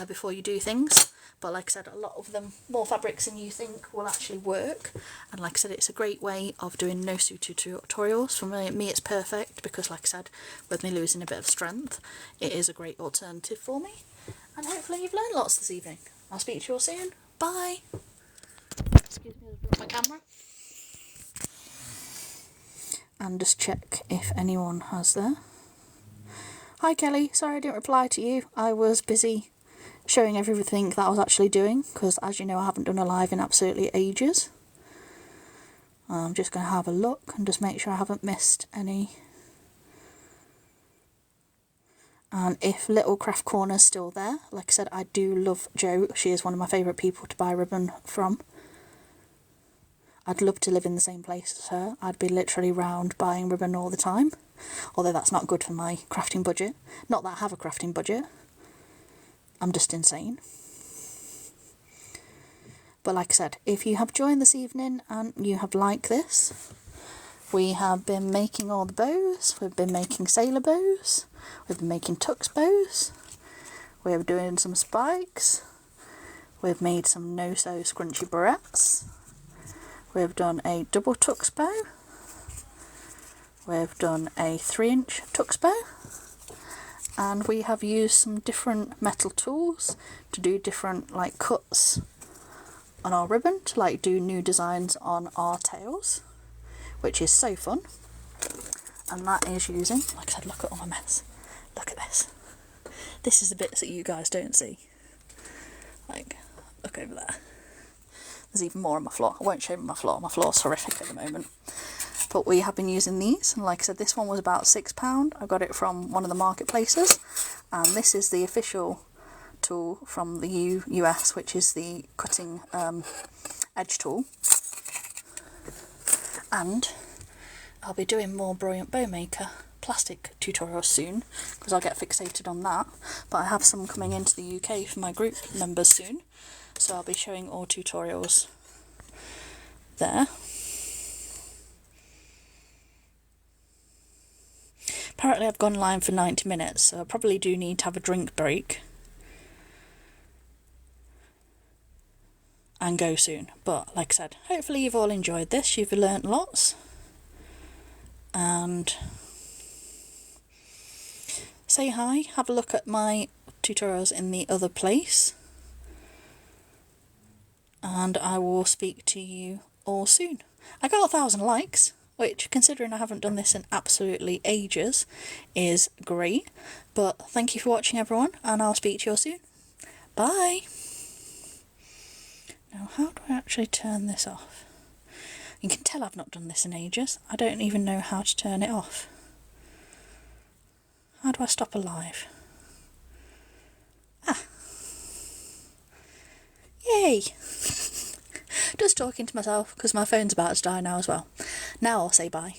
before you do things. But like I said, a lot of them, more fabrics than you think will actually work. And like I said, it's a great way of doing no sew tutorials. For me it's perfect because like I said, with me losing a bit of strength, it is a great alternative for me. And hopefully you've learned lots this evening. I'll speak to you all soon. Bye! Excuse me, I've dropped my camera. And just check if anyone has there. Hi Kelly, sorry I didn't reply to you. I was busy showing everything that I was actually doing because as you know I haven't done a live in absolutely ages. I'm just going to have a look and just make sure I haven't missed any. And if Little Craft Corner's still there, like I said, I do love Jo. She is one of my favourite people to buy ribbon from. I'd love to live in the same place as her. I'd be literally round buying ribbon all the time. Although that's not good for my crafting budget. Not that I have a crafting budget. I'm just insane. But like I said, if you have joined this evening and you have liked this, we have been making all the bows. We've been making sailor bows. We've been making tux bows. We're doing some spikes. We've made some no-sew scrunchy barrettes. We've done a double tux bow. We've done a 3-inch tux bow. And we have used some different metal tools to do different cuts on our ribbon, to do new designs on our tails, which is so fun. And that is using, like I said, look at all my mess. Look at this. This is the bits that you guys don't see. Look over there. There's even more on my floor. I won't show you my floor. My floor's horrific at the moment. But we have been using these, and like I said, this one was about £6. I got it from one of the marketplaces, and this is the official tool from the US, which is the cutting edge tool. And I'll be doing more Brilliant Bow Maker plastic tutorials soon, because I'll get fixated on that. But I have some coming into the UK for my group members soon. So I'll be showing all tutorials there. apparently I've gone live for 90 minutes, so I probably do need to have a drink break and go soon. But like I said, hopefully you've all enjoyed this, you've learnt lots, and say hi, have a look at my tutorials in the other place, and I will speak to you all soon. I got 1,000 likes, which, considering I haven't done this in absolutely ages, is great. But thank you for watching, everyone, and I'll speak to you all soon. Bye! Now, how do I actually turn this off? You can tell I've not done this in ages. I don't even know how to turn it off. How do I stop a live? Ah! Yay! Just talking to myself, because my phone's about to die now as well. Now I'll say bye.